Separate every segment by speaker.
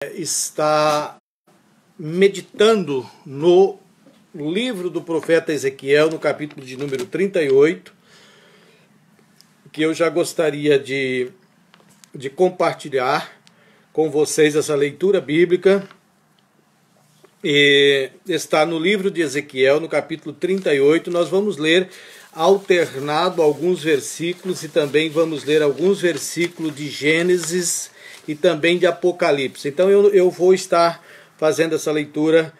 Speaker 1: Está meditando no livro do profeta Ezequiel, no capítulo de número 38, que eu já gostaria de compartilhar com vocês essa leitura bíblica. E está no livro de Ezequiel, no capítulo 38, nós vamos ler alternado alguns versículos e também vamos ler alguns versículos de Gênesis e também de Apocalipse. Então eu vou estar fazendo essa leitura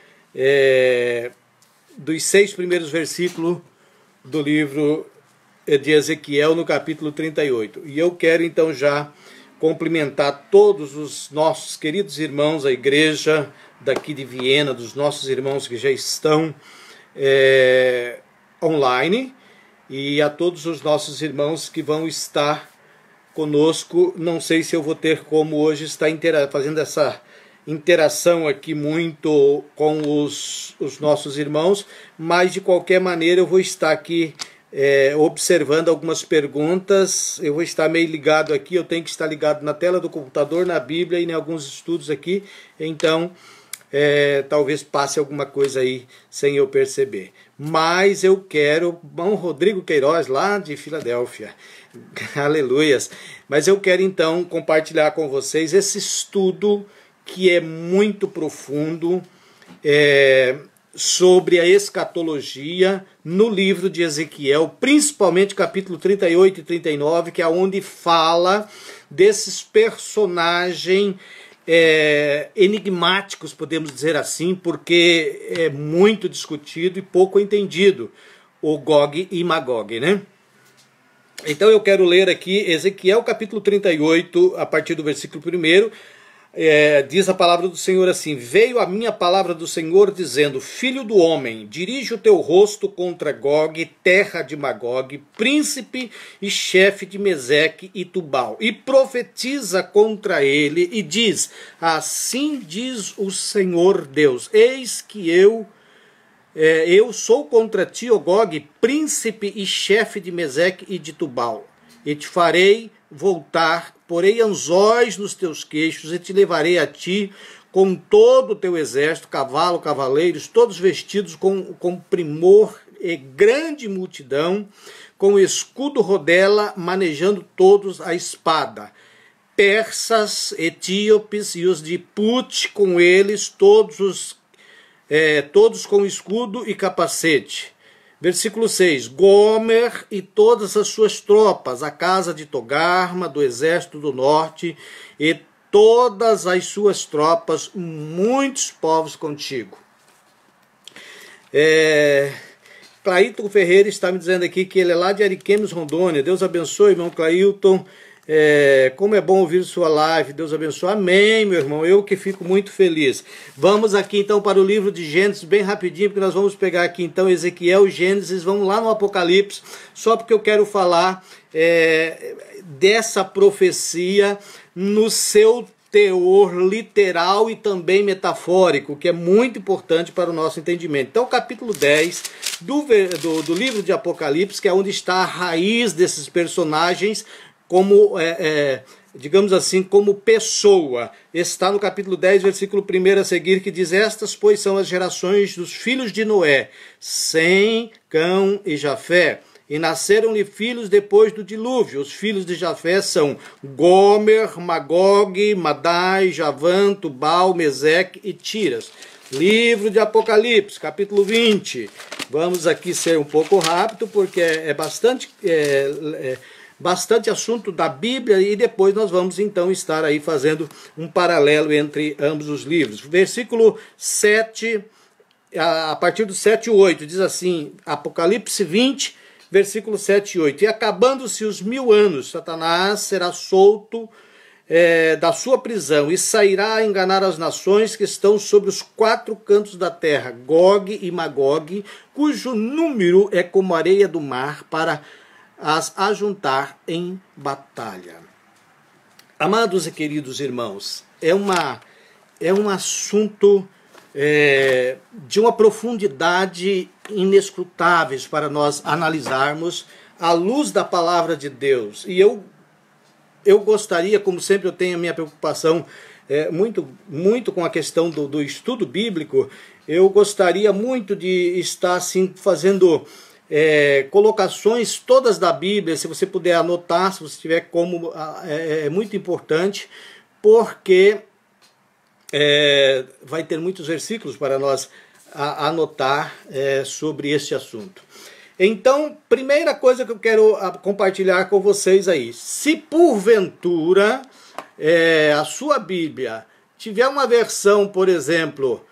Speaker 1: dos 6 primeiros versículos do livro de Ezequiel no capítulo 38. E eu quero então já cumprimentar todos os nossos queridos irmãos, a igreja daqui de Viena, dos nossos irmãos que já estão online, e a todos os nossos irmãos que vão estar conosco. Não sei se eu vou ter como hoje estar fazendo essa interação aqui muito com os nossos irmãos, mas de qualquer maneira eu vou estar aqui observando algumas perguntas. Eu vou estar meio ligado aqui, eu tenho que estar ligado na tela do computador, na Bíblia e em alguns estudos aqui, então talvez passe alguma coisa aí sem eu perceber. Mas eu quero, bom, Rodrigo Queiroz lá de Filadélfia, aleluias, mas eu quero então compartilhar com vocês esse estudo que é muito profundo sobre a escatologia no livro de Ezequiel, principalmente capítulo 38 e 39, que é onde fala desses personagens enigmáticos, podemos dizer assim, porque é muito discutido e pouco entendido, o Gog e Magog, né? Então eu quero ler aqui Ezequiel capítulo 38, a partir do versículo 1, diz a palavra do Senhor assim: veio a minha palavra do Senhor dizendo: filho do homem, dirige o teu rosto contra Gog, terra de Magog, príncipe e chefe de Meseque e Tubal, e profetiza contra ele e diz: assim diz o Senhor Deus, eis que eu sou contra ti, ó Gog, príncipe e chefe de Meseque e de Tubal, e te farei voltar, porei anzóis nos teus queixos, e te levarei a ti com todo o teu exército, cavalo, cavaleiros, todos vestidos com primor e grande multidão, com escudo rodela, manejando todos a espada. Persas, etíopes e os de Put com eles, todos com escudo e capacete. Versículo 6, Gomer e todas as suas tropas, a casa de Togarma, do exército do norte, e todas as suas tropas, muitos povos contigo. Clailton Ferreira está me dizendo aqui que ele é lá de Ariquemes, Rondônia. Deus abençoe, irmão Clailton. Como é bom ouvir sua live, Deus abençoe, amém, meu irmão, eu que fico muito feliz. Vamos aqui então para o livro de Gênesis, bem rapidinho, porque nós vamos pegar aqui então Ezequiel, Gênesis, vamos lá no Apocalipse, só porque eu quero falar dessa profecia no seu teor literal e também metafórico, que é muito importante para o nosso entendimento. Então, capítulo 10 do livro de Apocalipse, que é onde está a raiz desses personagens, como, digamos assim, como pessoa. Está no capítulo 10, versículo 1 a seguir, que diz: estas, pois, são as gerações dos filhos de Noé, Sem, Cão e Jafé. E nasceram-lhe filhos depois do dilúvio. Os filhos de Jafé são Gomer, Magog, Madai, Javã, Tubal, Meseque e Tiras. Livro de Apocalipse, capítulo 20. Vamos aqui ser um pouco rápido, porque é bastante assunto da Bíblia, e depois nós vamos então estar aí fazendo um paralelo entre ambos os livros. Versículo 7, a partir do 7 e 8, diz assim, Apocalipse 20, versículo 7 e 8. E acabando-se os 1000 anos, Satanás será solto da sua prisão e sairá a enganar as nações que estão sobre os 4 cantos da terra, Gog e Magog, cujo número é como a areia do mar, para as ajuntar em batalha. Amados e queridos irmãos, é um assunto de uma profundidade inescrutáveis para nós analisarmos à luz da palavra de Deus. E eu gostaria, como sempre eu tenho a minha preocupação muito com a questão do estudo bíblico, eu gostaria muito de estar assim fazendo colocações todas da Bíblia. Se você puder anotar, se você tiver como, é muito importante, porque vai ter muitos versículos para nós anotar sobre este assunto. Então, primeira coisa que eu quero compartilhar com vocês aí, se porventura a sua Bíblia tiver uma versão, por exemplo,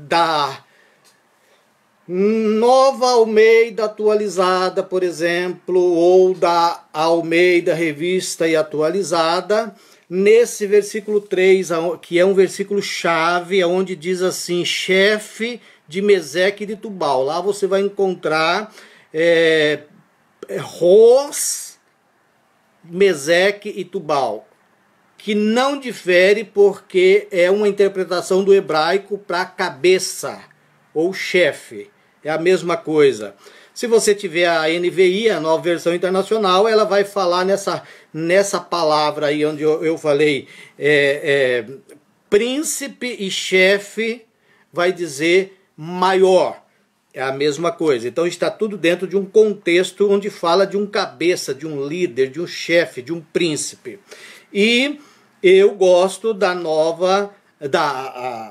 Speaker 1: da Nova Almeida Atualizada, por exemplo, ou da Almeida Revista e Atualizada, nesse versículo 3, que é um versículo chave, onde diz assim, chefe de Meseque e de Tubal. Lá você vai encontrar Ros, Meseque e Tubal, que não difere porque é uma interpretação do hebraico para cabeça ou chefe. É a mesma coisa. Se você tiver a NVI, a Nova Versão Internacional, ela vai falar nessa palavra aí onde eu falei príncipe e chefe, vai dizer maior. É a mesma coisa. Então está tudo dentro de um contexto onde fala de um cabeça, de um líder, de um chefe, de um príncipe. E eu gosto da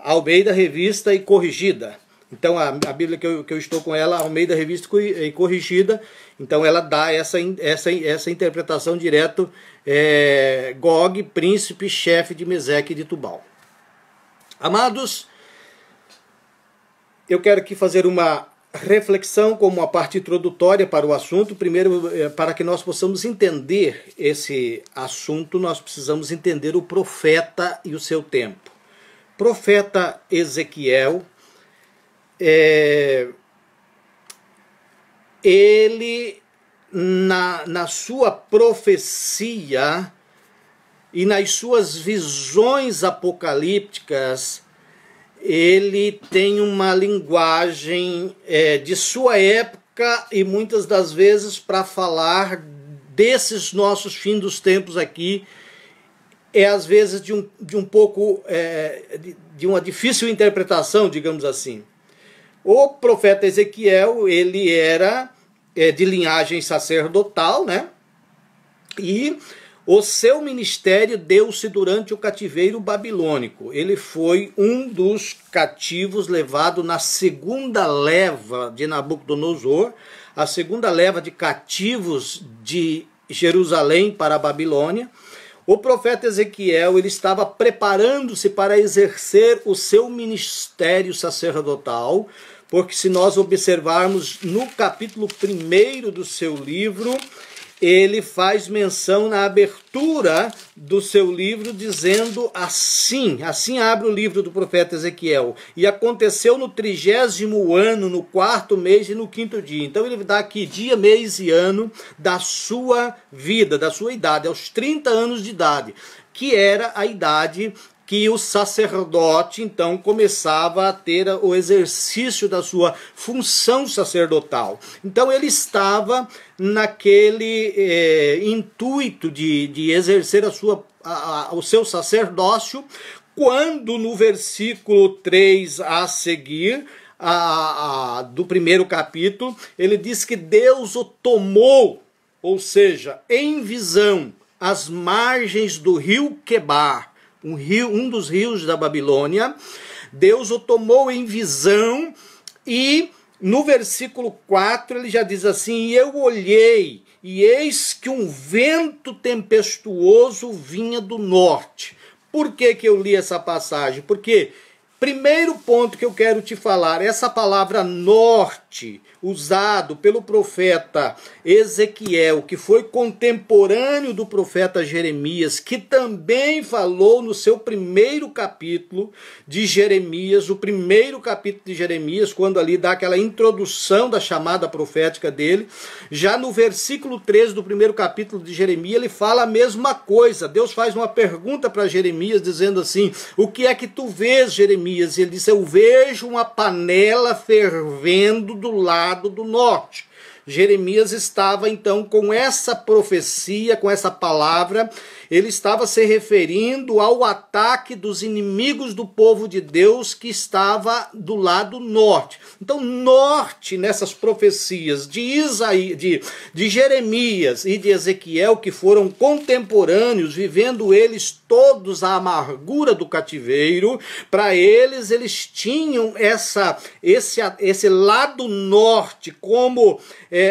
Speaker 1: Almeida Revista e Corrigida. Então a Bíblia que eu estou com ela, Almeida Revista e Corrigida, então ela dá essa interpretação direto, Gog, príncipe, chefe de Meseque e de Tubal. Amados, eu quero aqui fazer uma reflexão como uma parte introdutória para o assunto. Primeiro, para que nós possamos entender esse assunto, nós precisamos entender o profeta e o seu tempo. Profeta Ezequiel, ele, na sua profecia e nas suas visões apocalípticas, ele tem uma linguagem de sua época e muitas das vezes para falar desses nossos fins dos tempos aqui, às vezes de um pouco de uma difícil interpretação, digamos assim. O profeta Ezequiel, ele era de linhagem sacerdotal, né? E o seu ministério deu-se durante o cativeiro babilônico. Ele foi um dos cativos levado na segunda leva de Nabucodonosor, a segunda leva de cativos de Jerusalém para a Babilônia. O profeta Ezequiel, ele estava preparando-se para exercer o seu ministério sacerdotal, porque se nós observarmos no capítulo 1 do seu livro, ele faz menção na abertura do seu livro, dizendo assim abre o livro do profeta Ezequiel, e aconteceu no 30º ano, no 4º mês e no 5º dia. Então ele dá aqui dia, mês e ano da sua vida, da sua idade, aos 30 anos de idade, que era a idade que o sacerdote, então, começava a ter o exercício da sua função sacerdotal. Então, ele estava naquele intuito de exercer o seu sacerdócio, quando no versículo 3 a seguir, do primeiro capítulo, ele diz que Deus o tomou, ou seja, em visão, às margens do rio Quebar, um dos rios da Babilônia. Deus o tomou em visão, e no versículo 4 ele já diz assim: e eu olhei, e eis que um vento tempestuoso vinha do norte. Por que eu li essa passagem? Porque, primeiro ponto que eu quero te falar, essa palavra norte, usado pelo profeta Ezequiel, que foi contemporâneo do profeta Jeremias, que também falou no seu primeiro capítulo de Jeremias, o primeiro capítulo de Jeremias, quando ali dá aquela introdução da chamada profética dele. Já no versículo 13 do primeiro capítulo de Jeremias, ele fala a mesma coisa. Deus faz uma pergunta para Jeremias, dizendo assim: o que é que tu vês, Jeremias? E ele diz: eu vejo uma panela fervendo do lado do norte. Jeremias estava então com essa profecia, com essa palavra, ele estava se referindo ao ataque dos inimigos do povo de Deus que estava do lado norte. Então, norte nessas profecias de Jeremias e de Ezequiel, que foram contemporâneos, vivendo eles todos a amargura do cativeiro, para eles tinham esse lado norte como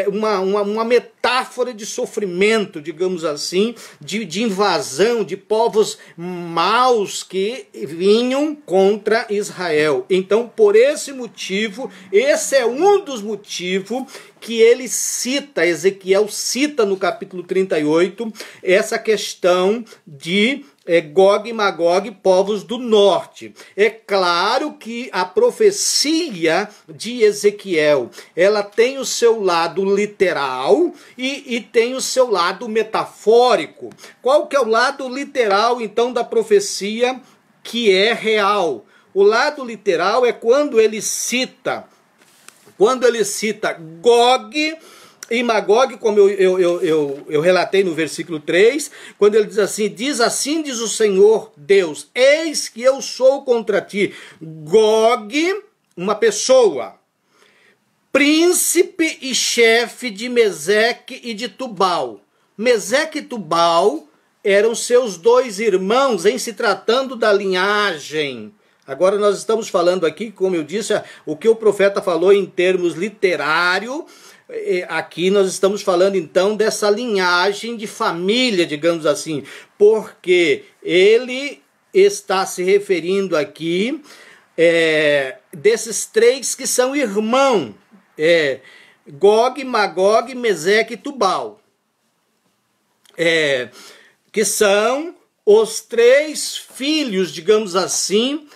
Speaker 1: uma metáfora de sofrimento, digamos assim, de invasão de povos maus que vinham contra Israel. Então, por esse motivo, esse é um dos motivos que ele cita, Ezequiel cita no capítulo 38, essa questão de Gog e Magog, povos do norte. É claro que a profecia de Ezequiel, ela tem o seu lado literal e tem o seu lado metafórico. Qual que é o lado literal, então, da profecia que é real? O lado literal é quando ele cita Gog e Magog, como eu relatei no versículo 3, quando ele diz assim diz o Senhor Deus, eis que eu sou contra ti, Gog, uma pessoa, príncipe e chefe de Meseque e de Tubal. Meseque e Tubal eram seus dois irmãos em se tratando da linhagem. Agora nós estamos falando aqui, como eu disse, o que o profeta falou em termos literários. Aqui nós estamos falando então dessa linhagem de família, digamos assim, porque ele está se referindo aqui desses três que são irmãos, Gog, Magog, Meseque e Tubal, que são os três filhos, digamos assim,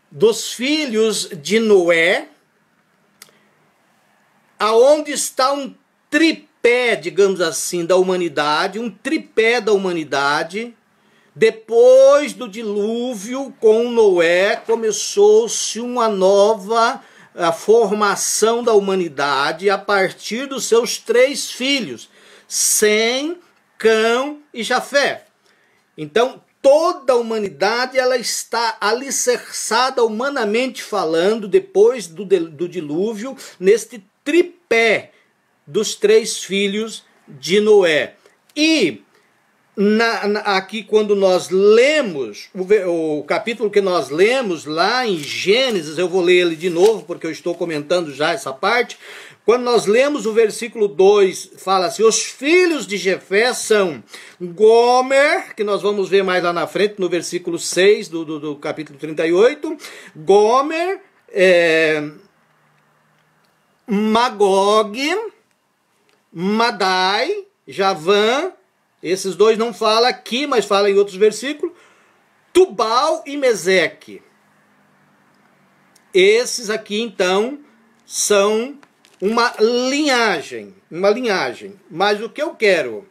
Speaker 1: dos filhos de Noé, aonde está um tripé, digamos assim, da humanidade, um tripé da humanidade. Depois do dilúvio com Noé, começou-se uma nova formação da humanidade a partir dos seus três filhos, Sem, Cão e Jafé. Então, toda a humanidade ela está alicerçada, humanamente falando, depois do dilúvio, neste tripé dos três filhos de Noé. E aqui, quando nós lemos o capítulo que nós lemos lá em Gênesis, eu vou ler ele de novo, porque eu estou comentando já essa parte. Quando nós lemos o versículo 2, fala assim, os filhos de Jefé são Gomer, que nós vamos ver mais lá na frente, no versículo 6 do capítulo 38, Gomer, Magog, Madai, Javã, esses dois não fala aqui, mas fala em outros versículos, Tubal e Meseque. Esses aqui, então, são uma linhagem, mas o que eu quero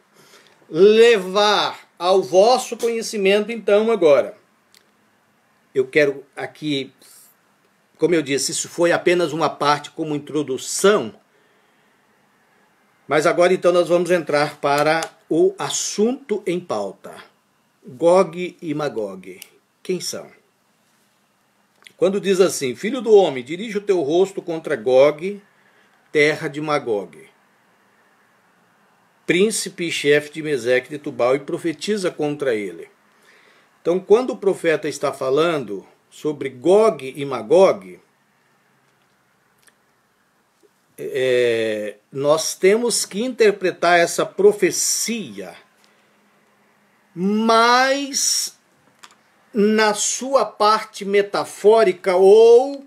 Speaker 1: levar ao vosso conhecimento então agora, eu quero aqui, como eu disse, isso foi apenas uma parte como introdução, mas agora então nós vamos entrar para o assunto em pauta. Gog e Magog, quem são? Quando diz assim, filho do homem, dirige o teu rosto contra Gog, terra de Magog, príncipe e chefe de Meseque de Tubal, e profetiza contra ele. Então, quando o profeta está falando sobre Gog e Magog, nós temos que interpretar essa profecia, mas na sua parte metafórica ou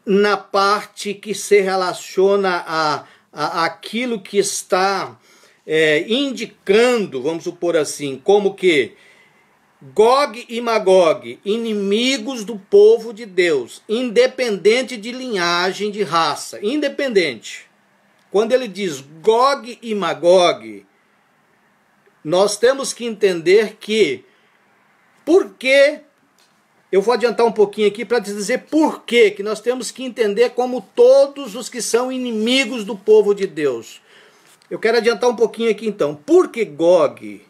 Speaker 1: na parte que se relaciona a aquilo que está indicando, vamos supor assim, como que Gog e Magog, inimigos do povo de Deus, independente de linhagem, de raça, independente. Quando ele diz Gog e Magog, nós temos que entender que, por que, eu vou adiantar um pouquinho aqui para te dizer por que nós temos que entender como todos os que são inimigos do povo de Deus. Eu quero adiantar um pouquinho aqui então. Porque Gog,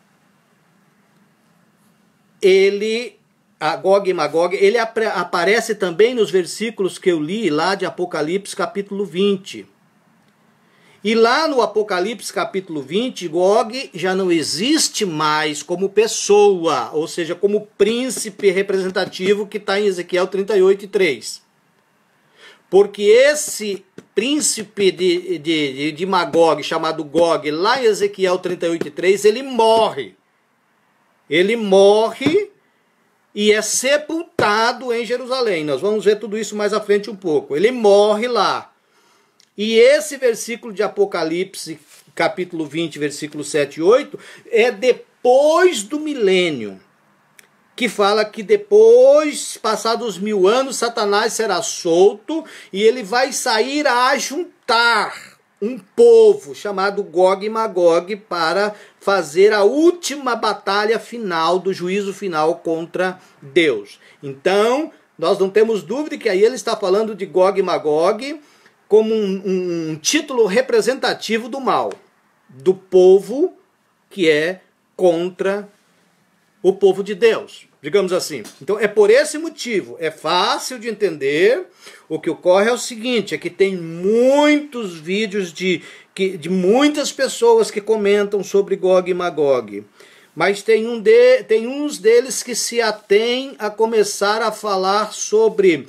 Speaker 1: Gog e Magog, ele aparece também nos versículos que eu li lá de Apocalipse capítulo 20. E lá no Apocalipse capítulo 20, Gog já não existe mais como pessoa, ou seja, como príncipe representativo que está em Ezequiel 38:3. Porque esse príncipe de Magog, chamado Gog, lá em Ezequiel 38:3, ele morre. Ele morre e é sepultado em Jerusalém. Nós vamos ver tudo isso mais à frente um pouco. Ele morre lá. E esse versículo de Apocalipse, capítulo 20, versículos 7 e 8, é depois do milênio, que fala que depois, passados 1000 anos, Satanás será solto e ele vai sair a juntar um povo chamado Gog e Magog para fazer a última batalha final do juízo final contra Deus. Então, nós não temos dúvida que aí ele está falando de Gog e Magog como um título representativo do mal, do povo que é contra o povo de Deus, digamos assim. Então é por esse motivo, é fácil de entender. O que ocorre é o seguinte, é que tem muitos vídeos de muitas pessoas que comentam sobre Gog e Magog, mas tem uns deles que se atêm a começar a falar sobre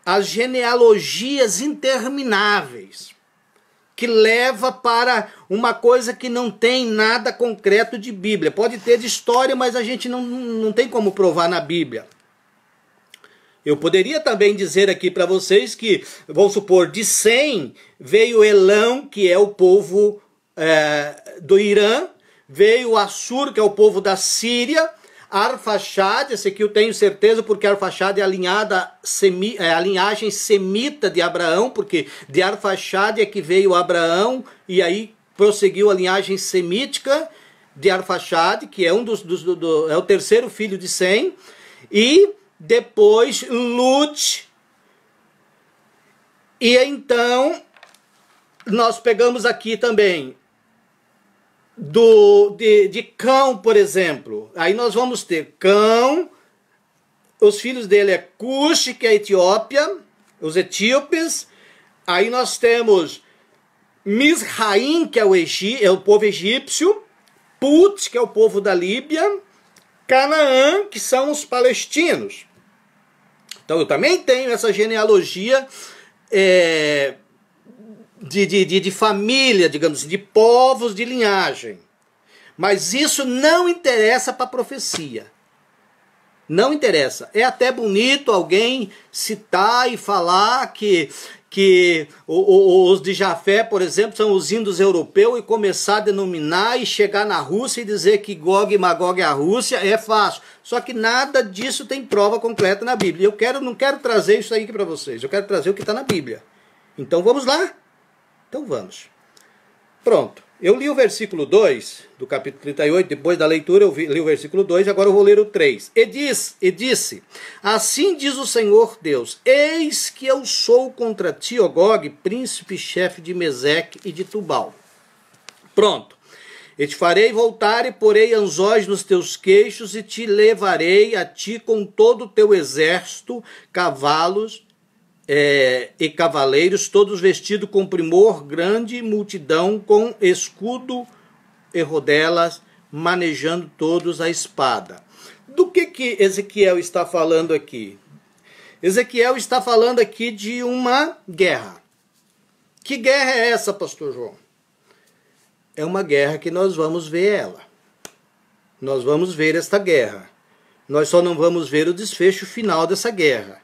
Speaker 1: as genealogias intermináveis, que leva para uma coisa que não tem nada concreto de Bíblia. Pode ter de história, mas a gente não tem como provar na Bíblia. Eu poderia também dizer aqui para vocês que, vamos supor, de Sem veio Elão, que é o povo do Irã, veio Assur, que é o povo da Síria, Arfaxade, esse aqui eu tenho certeza porque Arfaxade é a linhagem semita de Abraão, porque de Arfaxade é que veio Abraão e aí prosseguiu a linhagem semítica de Arfaxade, que é é o terceiro filho de Sem, e depois Lut. E então nós pegamos aqui também de Cão, por exemplo. Aí nós vamos ter Cão, os filhos dele é Cush, que é a Etiópia, os etíopes. Aí nós temos Misraim, que é o povo egípcio, Put, que é o povo da Líbia, Canaã, que são os palestinos. Então eu também tenho essa genealogia de família, digamos assim, de povos, de linhagem. Mas isso não interessa para a profecia. Não interessa. É até bonito alguém citar e falar que os de Jafé, por exemplo, são os índios europeus e começar a denominar e chegar na Rússia e dizer que Gog e Magog é a Rússia, é fácil. Só que nada disso tem prova completa na Bíblia. Eu não quero trazer isso aí para vocês. Eu quero trazer o que está na Bíblia. Então vamos lá? Então vamos. Pronto. Eu li o versículo 2 do capítulo 38, depois da leitura eu li o versículo 2, agora eu vou ler o 3. E disse, assim diz o Senhor Deus, eis que eu sou contra ti, ó Gog, príncipe chefe de Meseque e de Tubal. Pronto. E te farei voltar e porei anzóis nos teus queixos e te levarei a ti com todo o teu exército, cavalos e cavaleiros, todos vestidos com primor, grande multidão, com escudo e rodelas, manejando todos a espada. Do que Ezequiel está falando aqui? Ezequiel está falando aqui de uma guerra. Que guerra é essa, pastor João? É uma guerra que nós vamos ver ela. Nós vamos ver esta guerra. Nós só não vamos ver o desfecho final dessa guerra.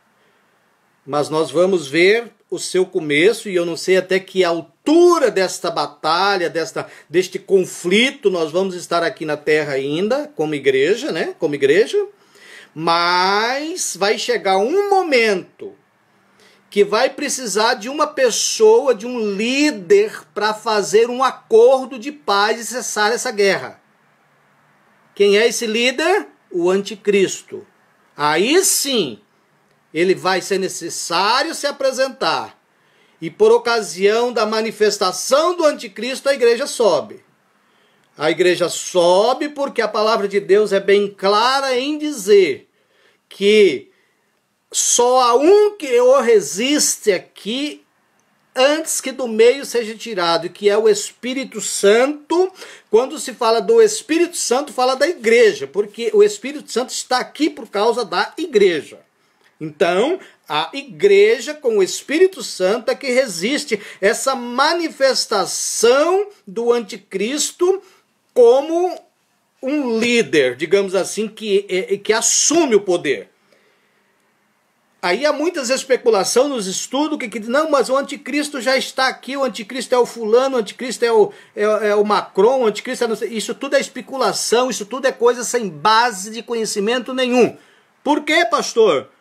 Speaker 1: Mas nós vamos ver o seu começo, e eu não sei até que altura desta batalha, deste conflito, nós vamos estar aqui na terra ainda, como igreja, né? Como igreja. Mas vai chegar um momento que vai precisar de uma pessoa, de um líder, para fazer um acordo de paz e cessar essa guerra. Quem é esse líder? O anticristo. Aí sim, ele vai ser necessário se apresentar. E por ocasião da manifestação do anticristo, a igreja sobe. A igreja sobe porque a palavra de Deus é bem clara em dizer que só há um que o resiste aqui antes que do meio seja tirado, que é o Espírito Santo. Quando se fala do Espírito Santo, fala da igreja, porque o Espírito Santo está aqui por causa da igreja. Então, a igreja com o Espírito Santo é que resiste essa manifestação do anticristo como um líder, digamos assim, que assume o poder. Aí há muitas especulações nos estudos que não, mas o anticristo já está aqui, o anticristo é o fulano, o anticristo é o Macron, o anticristo é... Isso tudo é especulação, isso tudo é coisa sem base de conhecimento nenhum. Por quê, pastor?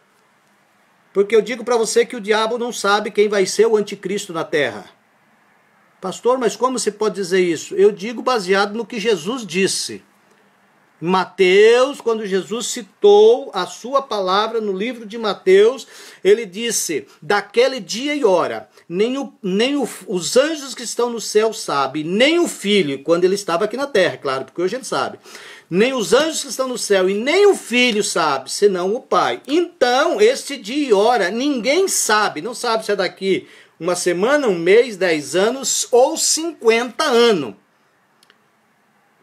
Speaker 1: Porque eu digo para você que o diabo não sabe quem vai ser o anticristo na terra. Pastor, mas como você pode dizer isso? Eu digo baseado no que Jesus disse. Mateus, quando Jesus citou a sua palavra no livro de Mateus, ele disse, daquele dia e hora, os anjos que estão no céu sabem, nem o filho, quando ele estava aqui na terra, claro, porque hoje ele sabe, nem os anjos que estão no céu e nem o filho sabe, senão o pai. Então, este dia e hora, ninguém sabe, não sabe se é daqui uma semana, um mês, 10 anos ou 50 anos.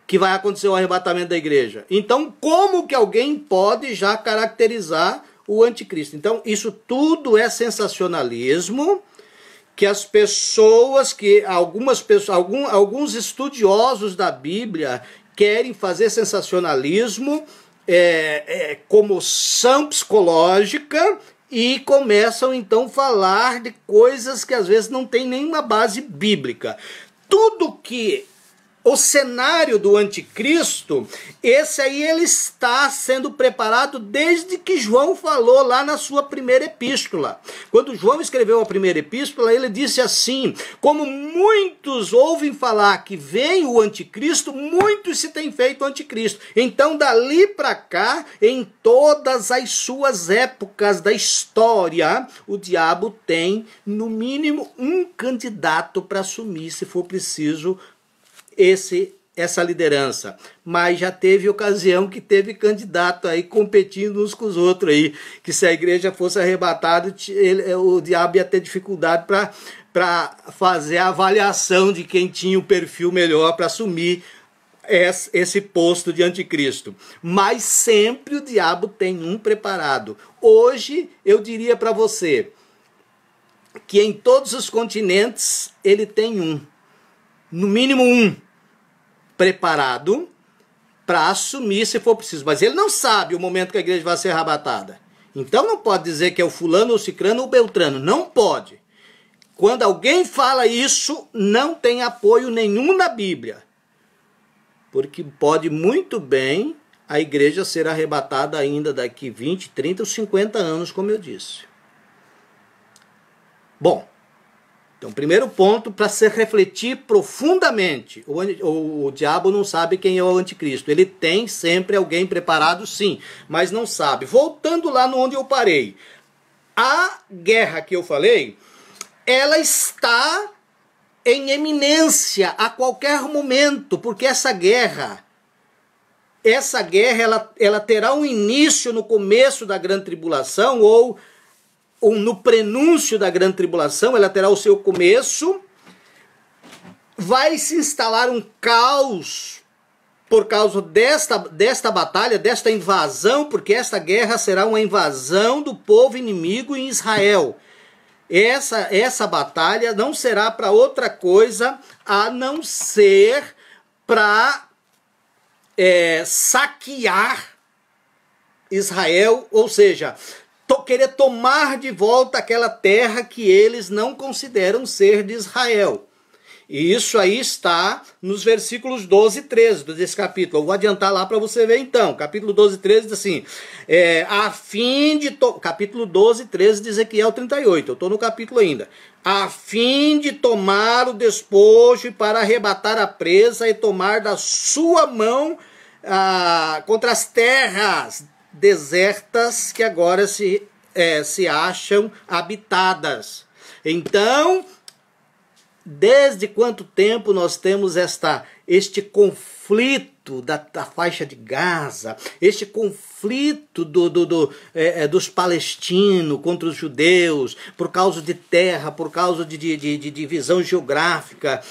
Speaker 1: Que vai acontecer o arrebatamento da igreja. Então, como que alguém pode já caracterizar o anticristo? Então, isso tudo é sensacionalismo, que as pessoas, alguns estudiosos da Bíblia querem fazer sensacionalismo, comoção psicológica, e começam então a falar de coisas que às vezes não tem nenhuma base bíblica. Tudo que o cenário do anticristo, esse aí ele está sendo preparado desde que João falou lá na sua primeira epístola. Quando João escreveu a primeira epístola, ele disse assim, como muitos ouvem falar que vem o anticristo, muitos se têm feito anticristo. Então dali para cá, em todas as suas épocas da história, o diabo tem no mínimo um candidato para assumir, se for preciso, essa liderança. Mas já teve ocasião que teve candidato aí competindo uns com os outros aí, que se a igreja fosse arrebatada, o diabo ia ter dificuldade para fazer a avaliação de quem tinha o perfil melhor para assumir esse posto de anticristo. Mas sempre o diabo tem um preparado. Hoje eu diria para você que em todos os continentes ele tem um, no mínimo um, preparado para assumir se for preciso. Mas ele não sabe o momento que a igreja vai ser arrebatada. Então não pode dizer que é o fulano, ou cicrano ou beltrano. Não pode. Quando alguém fala isso, não tem apoio nenhum na Bíblia. Porque pode muito bem a igreja ser arrebatada ainda daqui 20, 30 ou 50 anos, como eu disse. Bom, então, primeiro ponto para se refletir profundamente. O diabo não sabe quem é o anticristo. Ele tem sempre alguém preparado, sim, mas não sabe. Voltando lá onde eu parei. A guerra que eu falei, ela está em eminência a qualquer momento, porque essa guerra ela terá um início no começo da grande tribulação, ou no prenúncio da grande tribulação, ela terá o seu começo, vai se instalar um caos por causa desta batalha, desta invasão, porque esta guerra será uma invasão do povo inimigo em Israel. Essa batalha não será para outra coisa a não ser para saquear Israel, ou seja, querer tomar de volta aquela terra que eles não consideram ser de Israel. E isso aí está nos versículos 12 e 13 desse capítulo. Eu vou adiantar lá para você ver então. Capítulo 12 e 13 diz assim, capítulo 12 e 13 de Ezequiel 38, eu estou no capítulo ainda. A fim de tomar o despojo e para arrebatar a presa e tomar da sua mão contra as terras desertas que agora se acham habitadas. Então, desde quanto tempo nós temos este conflito da faixa de Gaza, este conflito dos palestinos contra os judeus, por causa de terra, por causa de divisão geográfica,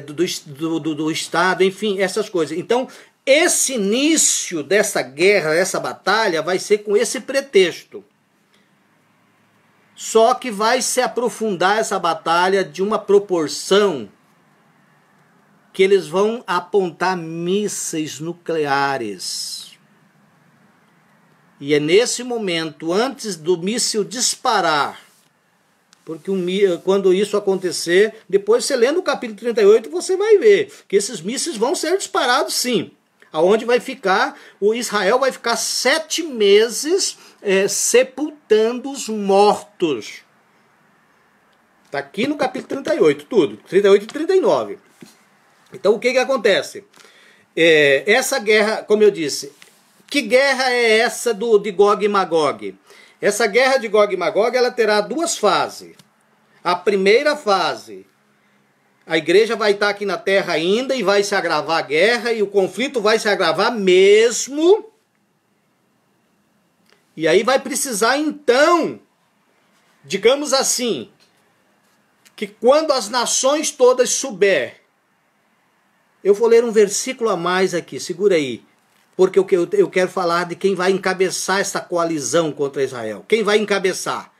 Speaker 1: do Estado, enfim, essas coisas. Então, esse início dessa guerra, dessa batalha, vai ser com esse pretexto. Só que vai se aprofundar essa batalha de uma proporção que eles vão apontar mísseis nucleares. E é nesse momento, antes do míssil disparar, porque quando isso acontecer, depois você lendo o capítulo 38, você vai ver que esses mísseis vão ser disparados sim. Aonde vai ficar, o Israel vai ficar 7 meses sepultando os mortos. Está aqui no capítulo 38, tudo, 38 e 39. Então o que acontece? Essa guerra, como eu disse, que guerra é essa de Gog e Magog? Essa guerra de Gog e Magog, ela terá 2 fases. A primeira fase, a igreja vai estar aqui na terra ainda e vai se agravar a guerra e o conflito vai se agravar mesmo. E aí vai precisar então, digamos assim, que quando as nações todas souber, eu vou ler um versículo a mais aqui, segura aí, porque eu quero falar de quem vai encabeçar essa coalizão contra Israel. Quem vai encabeçar?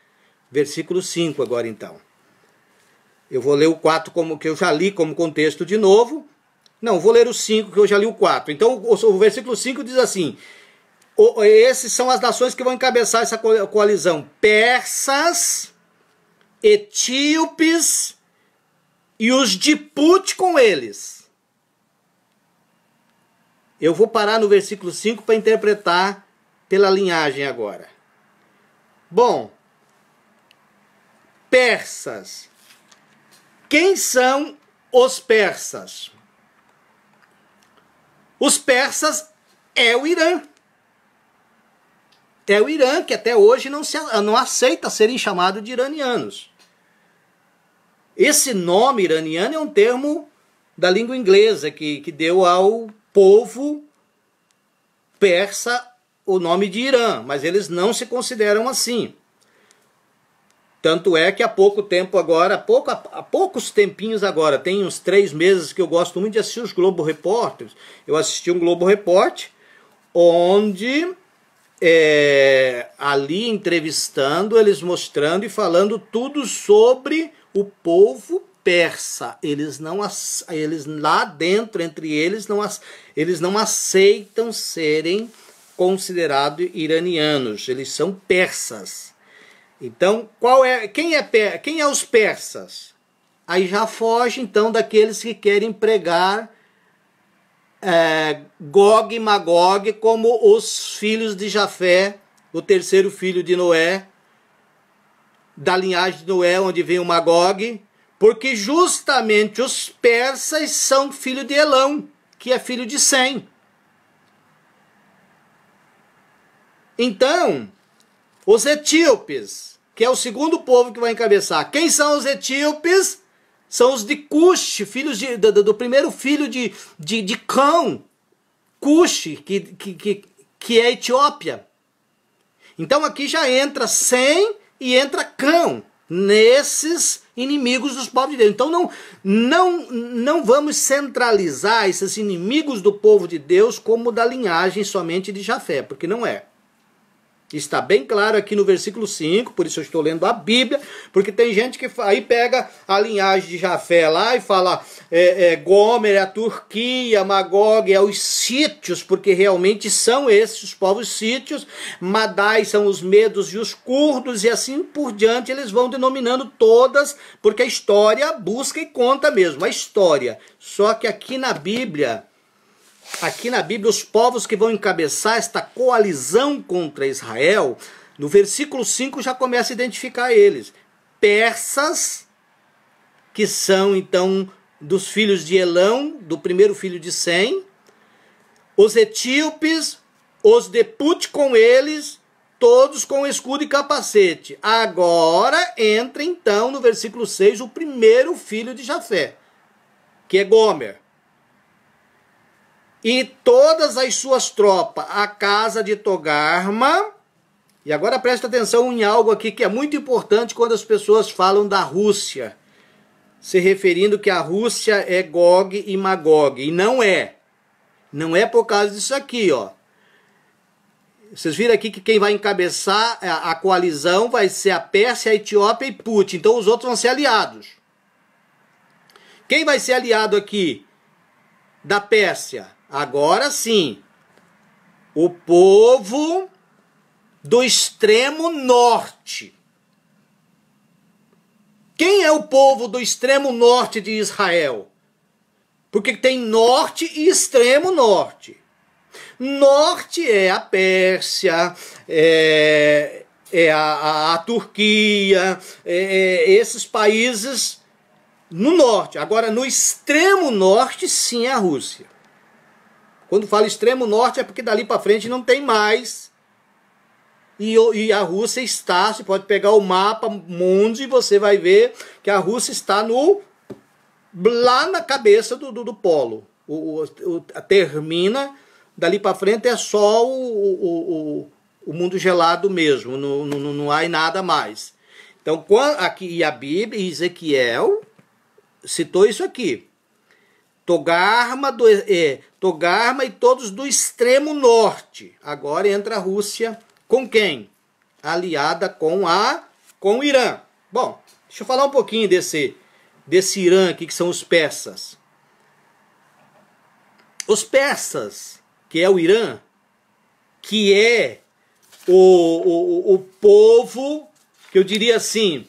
Speaker 1: Versículo 5 agora então. Eu vou ler o 4 que eu já li como contexto de novo. Não, vou ler o 5 que eu já li o 4. Então o versículo 5 diz assim: esses são as nações que vão encabeçar essa coalizão: persas, etíopes e os de Put com eles. Eu vou parar no versículo 5 para interpretar pela linhagem agora. Bom, persas. Quem são os persas? Os persas é o Irã. É o Irã que até hoje não aceita serem chamados de iranianos. Esse nome iraniano é um termo da língua inglesa que deu ao povo persa o nome de Irã, mas eles não se consideram assim. Tanto é que há pouco tempo agora, há poucos tempinhos agora, tem uns 3 meses que eu gosto muito de assistir os Globo Repórteres. Eu assisti um Globo Repórter, onde ali entrevistando, eles mostrando e falando tudo sobre o povo persa. Eles lá dentro, entre eles não aceitam serem considerados iranianos. Eles são persas. Então, quem é os persas? Aí já foge então daqueles que querem pregar Gog e Magog como os filhos de Jafé, o terceiro filho de Noé, da linhagem de Noé, onde vem o Magog, porque justamente os persas são filho de Elão, que é filho de Sem. Então, os etíopes, que é o segundo povo que vai encabeçar. Quem são os etíopes? São os de Cush, filhos do primeiro filho de Cão, Cush, que é a Etiópia. Então aqui já entra Sem e entra Cão, nesses inimigos dos povos de Deus. Então não vamos centralizar esses inimigos do povo de Deus como da linhagem somente de Jafé, porque não é. Está bem claro aqui no versículo 5, por isso eu estou lendo a Bíblia, porque tem gente que aí pega a linhagem de Jafé lá e fala Gomer é a Turquia, Magog é os sítios, porque realmente são esses os povos sítios, Madai são os medos e os curdos, e assim por diante eles vão denominando todas, porque a história busca e conta mesmo, a história. Só que aqui na Bíblia, os povos que vão encabeçar esta coalizão contra Israel, no versículo 5 já começa a identificar eles. Persas, que são então dos filhos de Elão, do primeiro filho de Sem. Os etíopes, os de Put com eles, todos com escudo e capacete. Agora entra então no versículo 6 o primeiro filho de Jafé, que é Gomer. E todas as suas tropas, a casa de Togarma. E agora presta atenção em algo aqui que é muito importante quando as pessoas falam da Rússia, se referindo que a Rússia é Gog e Magog. E não é. Não é por causa disso aqui, ó. Vocês viram aqui que quem vai encabeçar a coalizão vai ser a Pérsia, a Etiópia e Put. Então os outros vão ser aliados. Quem vai ser aliado aqui da Pérsia? Agora sim. O povo do extremo norte. Quem é o povo do extremo norte de Israel? Porque tem norte e extremo norte. Norte é a Pérsia, é a Turquia, esses países no norte. Agora, no extremo norte, sim, é a Rússia. Quando falo extremo norte, é porque dali para frente não tem mais. E a Rússia está, você pode pegar o mapa mundo e você vai ver que a Rússia está lá na cabeça do polo. Termina, dali para frente é só o mundo gelado mesmo, não há nada mais. Então, aqui a Bíblia, Ezequiel, citou isso aqui. Togarma e todos do extremo norte. Agora entra a Rússia. Com quem? Aliada com o Irã. Bom, deixa eu falar um pouquinho desse Irã aqui, que são os persas. Os persas, que é o Irã, que é o povo, que eu diria assim,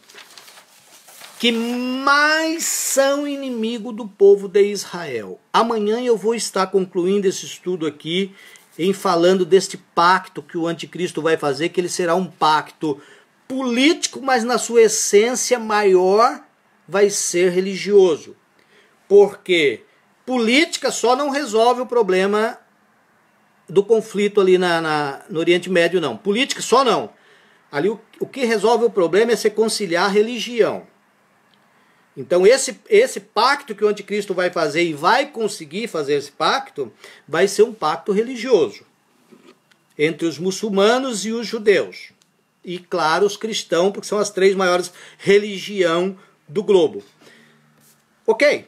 Speaker 1: que mais são inimigo do povo de Israel. Amanhã eu vou estar concluindo esse estudo aqui, falando deste pacto que o anticristo vai fazer, que ele será um pacto político, mas na sua essência maior vai ser religioso. Porque política só não resolve o problema do conflito ali no Oriente Médio, não. Política só não. Ali o que resolve o problema é se conciliar a religião. Então esse pacto que o anticristo vai fazer e vai conseguir fazer esse pacto, vai ser um pacto religioso entre os muçulmanos e os judeus. E claro, os cristãos, porque são as três maiores religiões do globo. Ok,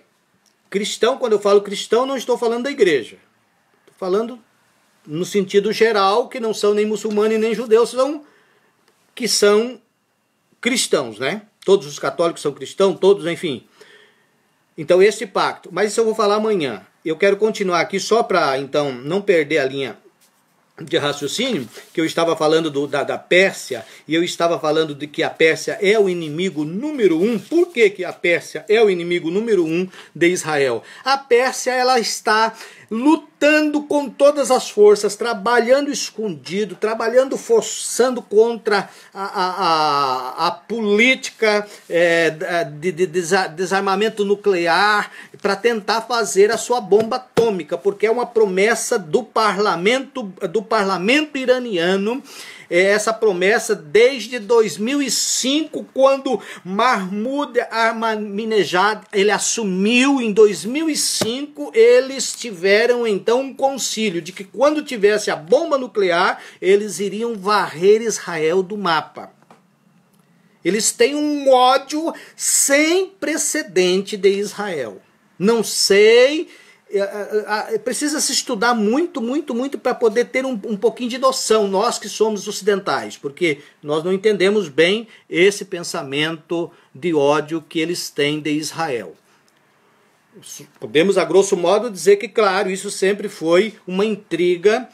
Speaker 1: cristão, quando eu falo cristão, não estou falando da igreja. Estou falando no sentido geral, que não são nem muçulmanos nem judeus, que são cristãos, né? Todos os católicos são cristãos, todos, enfim. Então, esse pacto. Mas isso eu vou falar amanhã. Eu quero continuar aqui só para, então, não perder a linha de raciocínio, que eu estava falando da Pérsia, e eu estava falando de que a Pérsia é o inimigo número 1. Por que a Pérsia é o inimigo número 1 de Israel? A Pérsia, ela está lutando com todas as forças, trabalhando escondido, trabalhando, forçando contra a política de desarmamento nuclear, para tentar fazer a sua bomba atômica, porque é uma promessa do parlamento iraniano. Essa promessa desde 2005, quando Mahmoud Ahmadinejad ele assumiu em 2005, eles tiveram então um concílio de que quando tivesse a bomba nuclear, eles iriam varrer Israel do mapa. Eles têm um ódio sem precedente de Israel. Não sei... Precisa se estudar muito para poder ter um pouquinho de noção, nós que somos ocidentais, porque nós não entendemos bem esse pensamento de ódio que eles têm de Israel. Podemos, a grosso modo, dizer que, claro, isso sempre foi uma intriga,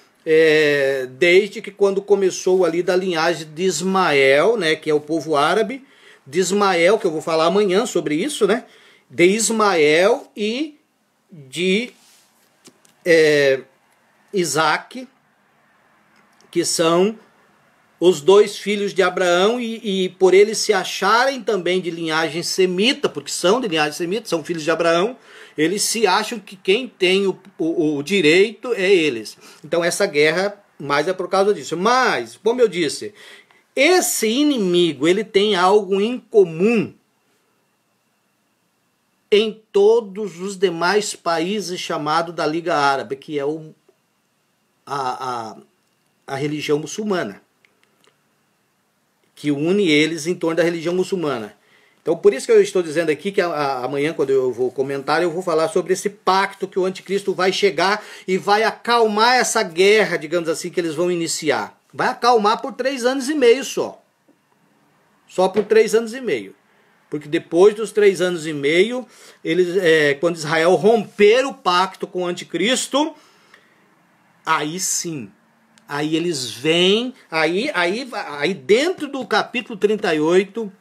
Speaker 1: desde que quando começou ali da linhagem de Ismael, né, que é o povo árabe, de Ismael, que eu vou falar amanhã sobre isso, né, de Ismael e de Isaac, que são os dois filhos de Abraão, e por eles se acharem também de linhagem semita, porque são de linhagem semita, são filhos de Abraão, eles se acham que quem tem o direito é eles. Então essa guerra mas é por causa disso. Mas, como eu disse, esse inimigo, ele tem algo em comum em todos os demais países chamados da Liga Árabe, que é a religião muçulmana, que une eles em torno da religião muçulmana. Então, por isso que eu estou dizendo aqui que amanhã, quando eu vou comentar, eu vou falar sobre esse pacto que o anticristo vai chegar e vai acalmar essa guerra, digamos assim, que eles vão iniciar. Vai acalmar por 3 anos e meio só. Só por 3 anos e meio. Porque depois dos 3 anos e meio, quando Israel romper o pacto com o anticristo, aí sim, aí eles vêm, aí dentro do capítulo 38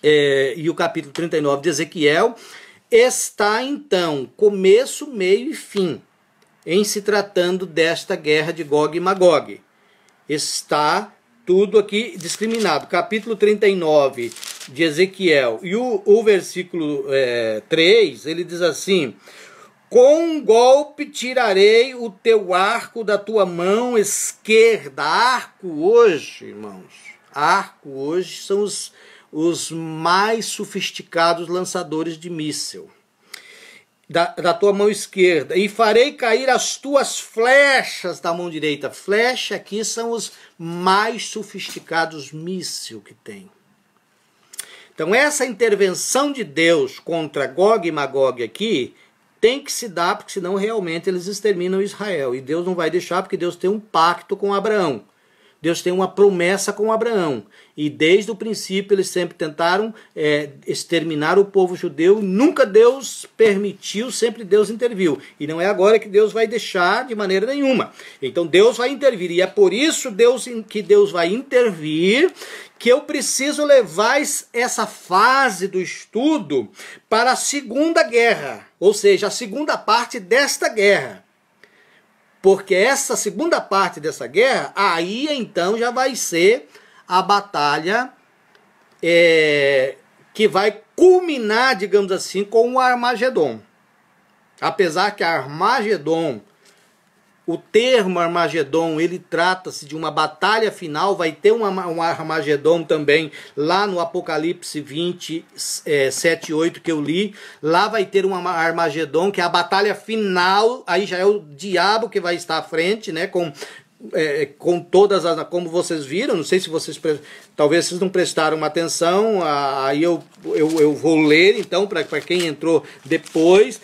Speaker 1: e o capítulo 39 de Ezequiel, está então começo, meio e fim, em se tratando desta guerra de Gog e Magog. Está tudo aqui discriminado. Capítulo 39 de Ezequiel e o versículo 3, ele diz assim: com um golpe tirarei o teu arco da tua mão esquerda. Arco hoje, irmãos, arco hoje são os mais sofisticados lançadores de míssil. Da tua mão esquerda, e farei cair as tuas flechas da mão direita. Flecha aqui são os mais sofisticados míssil que tem. Então essa intervenção de Deus contra Gog e Magog aqui tem que se dar, porque senão realmente eles exterminam Israel. E Deus não vai deixar, porque Deus tem um pacto com Abraão. Deus tem uma promessa com Abraão. E desde o princípio eles sempre tentaram exterminar o povo judeu. Nunca Deus permitiu, sempre Deus interviu. E não é agora que Deus vai deixar de maneira nenhuma. Então Deus vai intervir. E é por isso que Deus vai intervir, que eu preciso levar essa fase do estudo para a segunda guerra. Ou seja, a segunda parte desta guerra. Porque essa segunda parte dessa guerra, aí então já vai ser a batalha que vai culminar, digamos assim, com o Armagedon. Apesar que Armagedon, o termo Armagedon, ele trata-se de uma batalha final, vai ter um Armagedon também lá no Apocalipse 20, 7 e 8 que eu li. Lá vai ter um Armagedon, que é a batalha final, aí já é o diabo que vai estar à frente, né, com todas as, como vocês viram, não sei se vocês, talvez vocês não prestaram uma atenção, aí eu vou ler então, para quem entrou depois,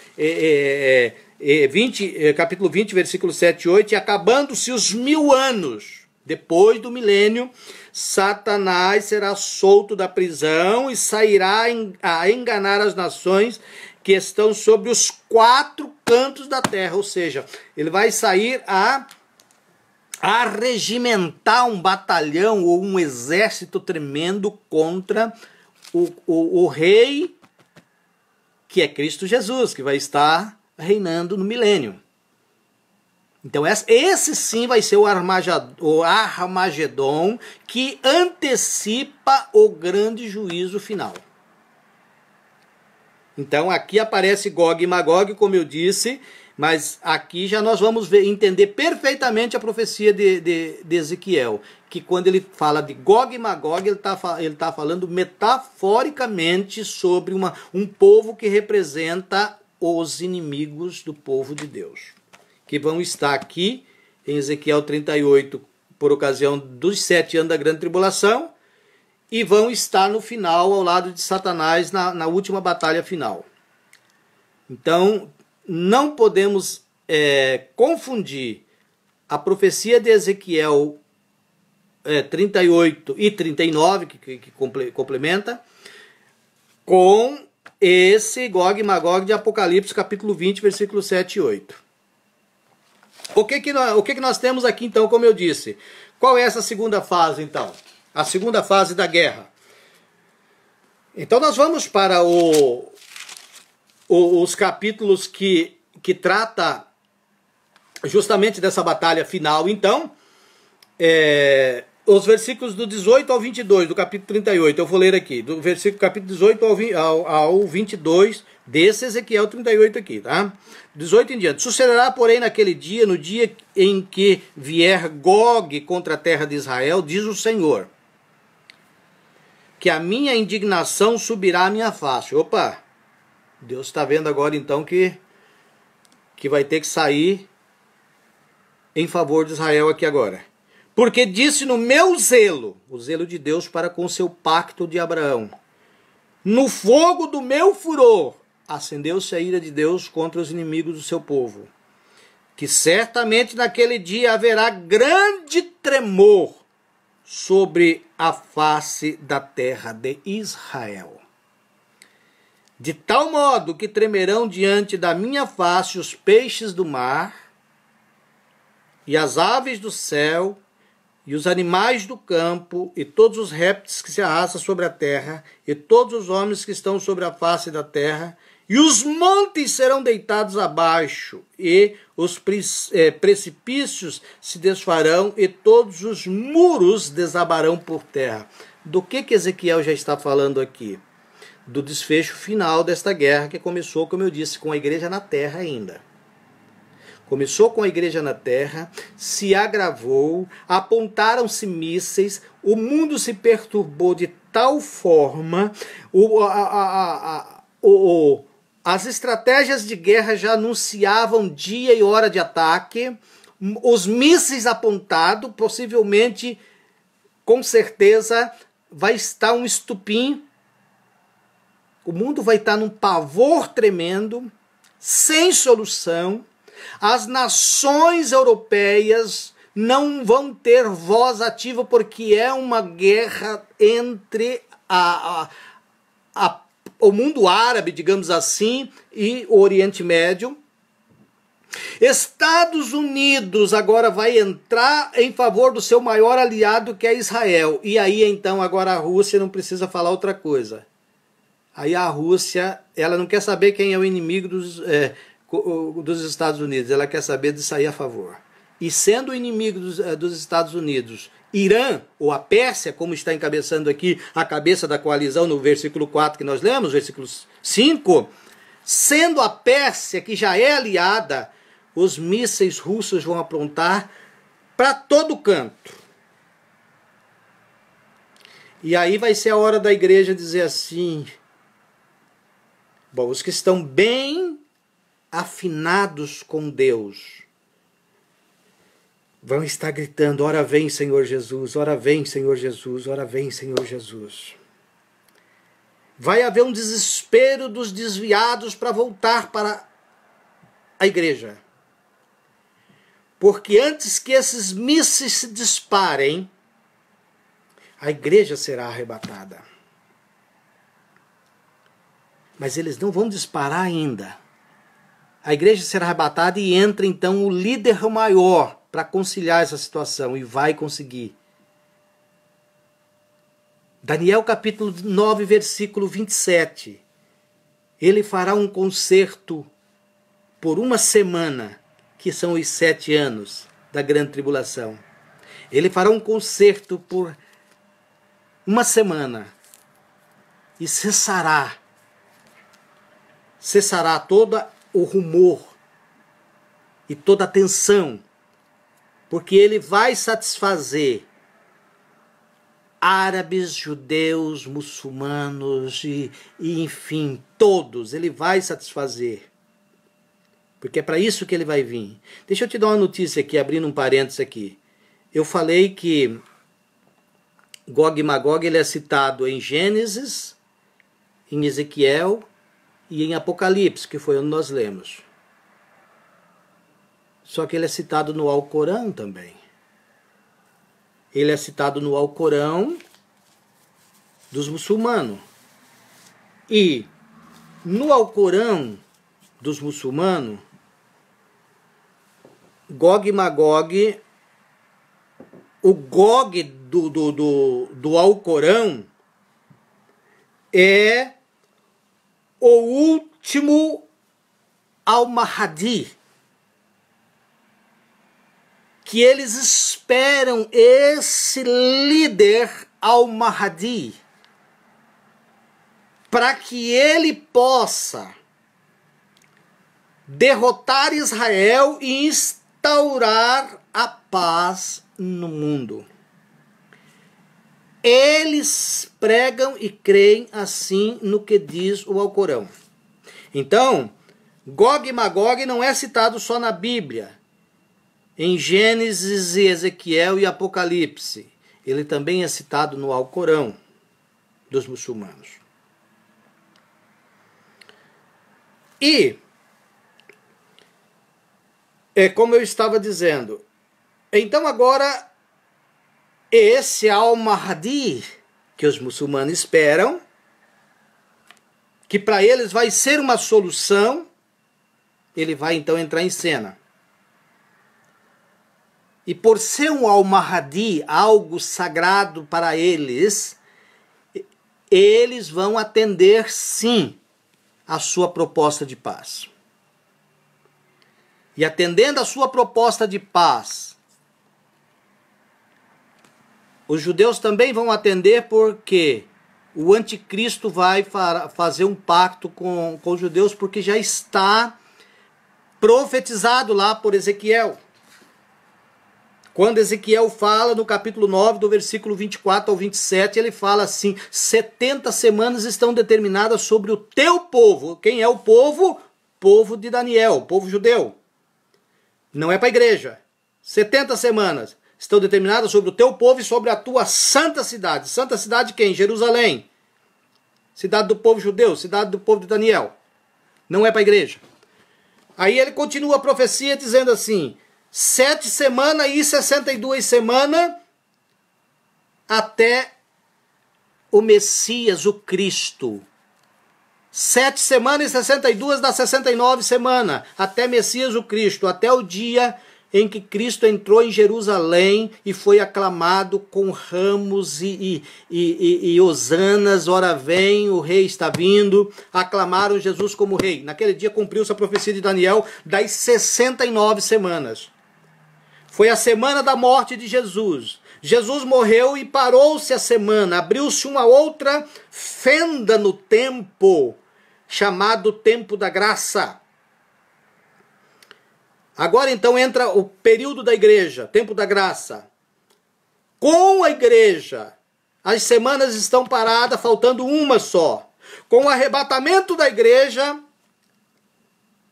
Speaker 1: capítulo 20, versículo 7 e 8, e acabando-se os 1000 anos, depois do milênio, Satanás será solto da prisão e sairá a enganar as nações que estão sobre os 4 cantos da terra, ou seja, ele vai sair a regimentar um batalhão ou um exército tremendo contra o rei, que é Cristo Jesus, que vai estar reinando no milênio. Então esse sim vai ser o Armagedon, que antecipa o grande juízo final. Então aqui aparece Gog e Magog, como eu disse, mas aqui já nós vamos entender perfeitamente a profecia de Ezequiel, que quando ele fala de Gog e Magog, ele tá falando metaforicamente sobre um povo que representa os inimigos do povo de Deus, que vão estar aqui em Ezequiel 38 por ocasião dos 7 anos da grande tribulação, e vão estar no final ao lado de Satanás na última batalha final. Então não podemos confundir a profecia de Ezequiel 38 e 39, que complementa, com esse Gog e Magog de Apocalipse, capítulo 20, versículo 7 e 8. O que nós temos aqui, então, como eu disse? Qual é essa segunda fase, então? A segunda fase da guerra. Então, nós vamos para os capítulos que trata justamente dessa batalha final, então, os versículos do 18 ao 22 do capítulo 38, eu vou ler aqui, do capítulo 18 ao 22, Desse Ezequiel 38 aqui, tá? 18 em diante. Sucederá, porém, naquele dia, no dia em que vier Gog contra a terra de Israel, diz o Senhor, que a minha indignação subirá à minha face. Opa! Deus está vendo agora, então, que vai ter que sair em favor de Israel aqui agora. Porque disse no meu zelo, o zelo de Deus para com o seu pacto de Abraão, no fogo do meu furor, acendeu-se a ira de Deus contra os inimigos do seu povo, que certamente naquele dia haverá grande tremor sobre a face da terra de Israel. De tal modo que tremerão diante da minha face os peixes do mar, e as aves do céu, e os animais do campo, e todos os répteis que se arrastam sobre a terra, e todos os homens que estão sobre a face da terra, e os montes serão deitados abaixo, e os precipícios se desfarão, e todos os muros desabarão por terra. Do que Ezequiel já está falando aqui? Do desfecho final desta guerra que começou, como eu disse, com a igreja na terra ainda. Começou com a igreja na terra, se agravou, apontaram-se mísseis, o mundo se perturbou de tal forma, as estratégias de guerra já anunciavam dia e hora de ataque, os mísseis apontados, possivelmente, com certeza, vai estar um estupim. O mundo vai estar num pavor tremendo, sem solução. As nações europeias não vão ter voz ativa porque é uma guerra entre o mundo árabe, digamos assim, e o Oriente Médio. Estados Unidos agora vai entrar em favor do seu maior aliado, que é Israel. E aí, então, agora a Rússia não precisa falar outra coisa. Aí a Rússia, ela não quer saber quem é o inimigo dos Estados Unidos, ela quer saber de sair a favor. E sendo o inimigo dos Estados Unidos, Irã, ou a Pérsia, como está encabeçando aqui a cabeça da coalizão no versículo 4 que nós lemos, versículo 5, sendo a Pérsia, que já é aliada, os mísseis russos vão aprontar para todo canto. E aí vai ser a hora da igreja dizer assim... Bom, os que estão bem afinados com Deus vão estar gritando, ora vem Senhor Jesus, ora vem Senhor Jesus, ora vem Senhor Jesus. Vai haver um desespero dos desviados para voltar para a igreja. Porque antes que esses mísseis se disparem, a igreja será arrebatada. Mas eles não vão disparar ainda. A igreja será arrebatada e entra então o líder maior para conciliar essa situação e vai conseguir. Daniel capítulo 9, versículo 27. Ele fará um concerto por uma semana, que são os 7 anos da grande tribulação. Ele fará um concerto por uma semana e cessará todo o rumor e toda a tensão, porque ele vai satisfazer árabes, judeus, muçulmanos e enfim, todos, ele vai satisfazer. Porque é para isso que ele vai vir. Deixa eu te dar uma notícia aqui, abrindo um parênteses aqui. Eu falei que Gog e Magog ele é citado em Gênesis, em Ezequiel e em Apocalipse, que foi onde nós lemos. Só que ele é citado no Alcorão também. Ele é citado no Alcorão dos muçulmanos. E no Alcorão dos muçulmanos, Gog e Magog, o Gog do Alcorão é o último Al-Mahdi, que eles esperam esse líder Al-Mahdi para que ele possa derrotar Israel e instaurar a paz no mundo. Eles pregam e creem assim no que diz o Alcorão. Então, Gog e Magog não é citado só na Bíblia, em Gênesis e Ezequiel e Apocalipse. Ele também é citado no Alcorão dos muçulmanos. E, como eu estava dizendo, então agora esse Al-Mahdi que os muçulmanos esperam, que para eles vai ser uma solução, ele vai então entrar em cena. E por ser um Al-Mahdi, algo sagrado para eles, eles vão atender sim a sua proposta de paz. E atendendo a sua proposta de paz, os judeus também vão atender, porque o anticristo vai fazer um pacto com os judeus, porque já está profetizado lá por Ezequiel. Quando Ezequiel fala no capítulo 9, do versículo 24 ao 27, ele fala assim: 70 semanas estão determinadas sobre o teu povo. Quem é o povo? Povo de Daniel, povo judeu. Não é para a igreja. 70 semanas estão determinadas sobre o teu povo e sobre a tua santa cidade. Santa cidade quem? Jerusalém. Cidade do povo judeu, cidade do povo de Daniel. Não é para a igreja. Aí ele continua a profecia dizendo assim: 7 semanas e 62 semanas até o Messias, o Cristo. 7 semanas e 62 dá 69 semanas, até Messias, o Cristo, até o dia em que Cristo entrou em Jerusalém e foi aclamado com ramos e hosanas, ora vem, o rei está vindo, aclamaram Jesus como rei. Naquele dia cumpriu-se a profecia de Daniel das 69 semanas. Foi a semana da morte de Jesus. Jesus morreu e parou-se a semana, abriu-se uma outra fenda no tempo, chamado tempo da graça. Agora então entra o período da igreja, tempo da graça. Com a igreja, as semanas estão paradas, faltando uma só. Com o arrebatamento da igreja,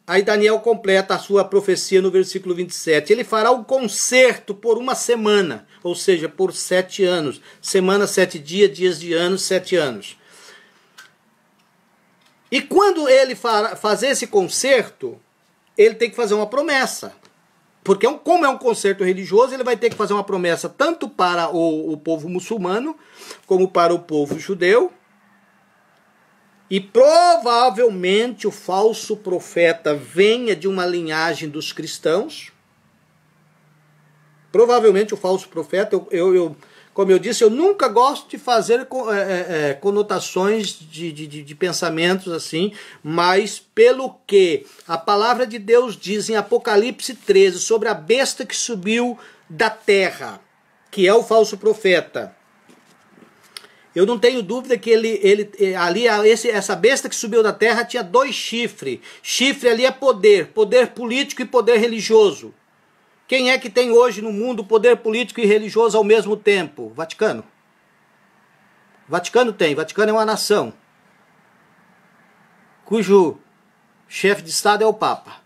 Speaker 1: aí Daniel completa a sua profecia no versículo 27. Ele fará um concerto por uma semana, ou seja, por 7 anos. Semana, 7 dias, dias de anos, 7 anos. E quando ele fazer esse concerto, ele tem que fazer uma promessa. Porque como é um concerto religioso, ele vai ter que fazer uma promessa tanto para o povo muçulmano, como para o povo judeu. E provavelmente o falso profeta venha de uma linhagem dos cristãos. Provavelmente o falso profeta, como eu disse, eu nunca gosto de fazer conotações de pensamentos assim, mas pelo que a palavra de Deus diz em Apocalipse 13 sobre a besta que subiu da terra, que é o falso profeta. Eu não tenho dúvida que essa besta que subiu da terra tinha 2 chifres. Chifre ali é poder político e poder religioso. Quem é que tem hoje no mundo poder político e religioso ao mesmo tempo? Vaticano. Vaticano tem. Vaticano é uma nação, cujo chefe de Estado é o Papa.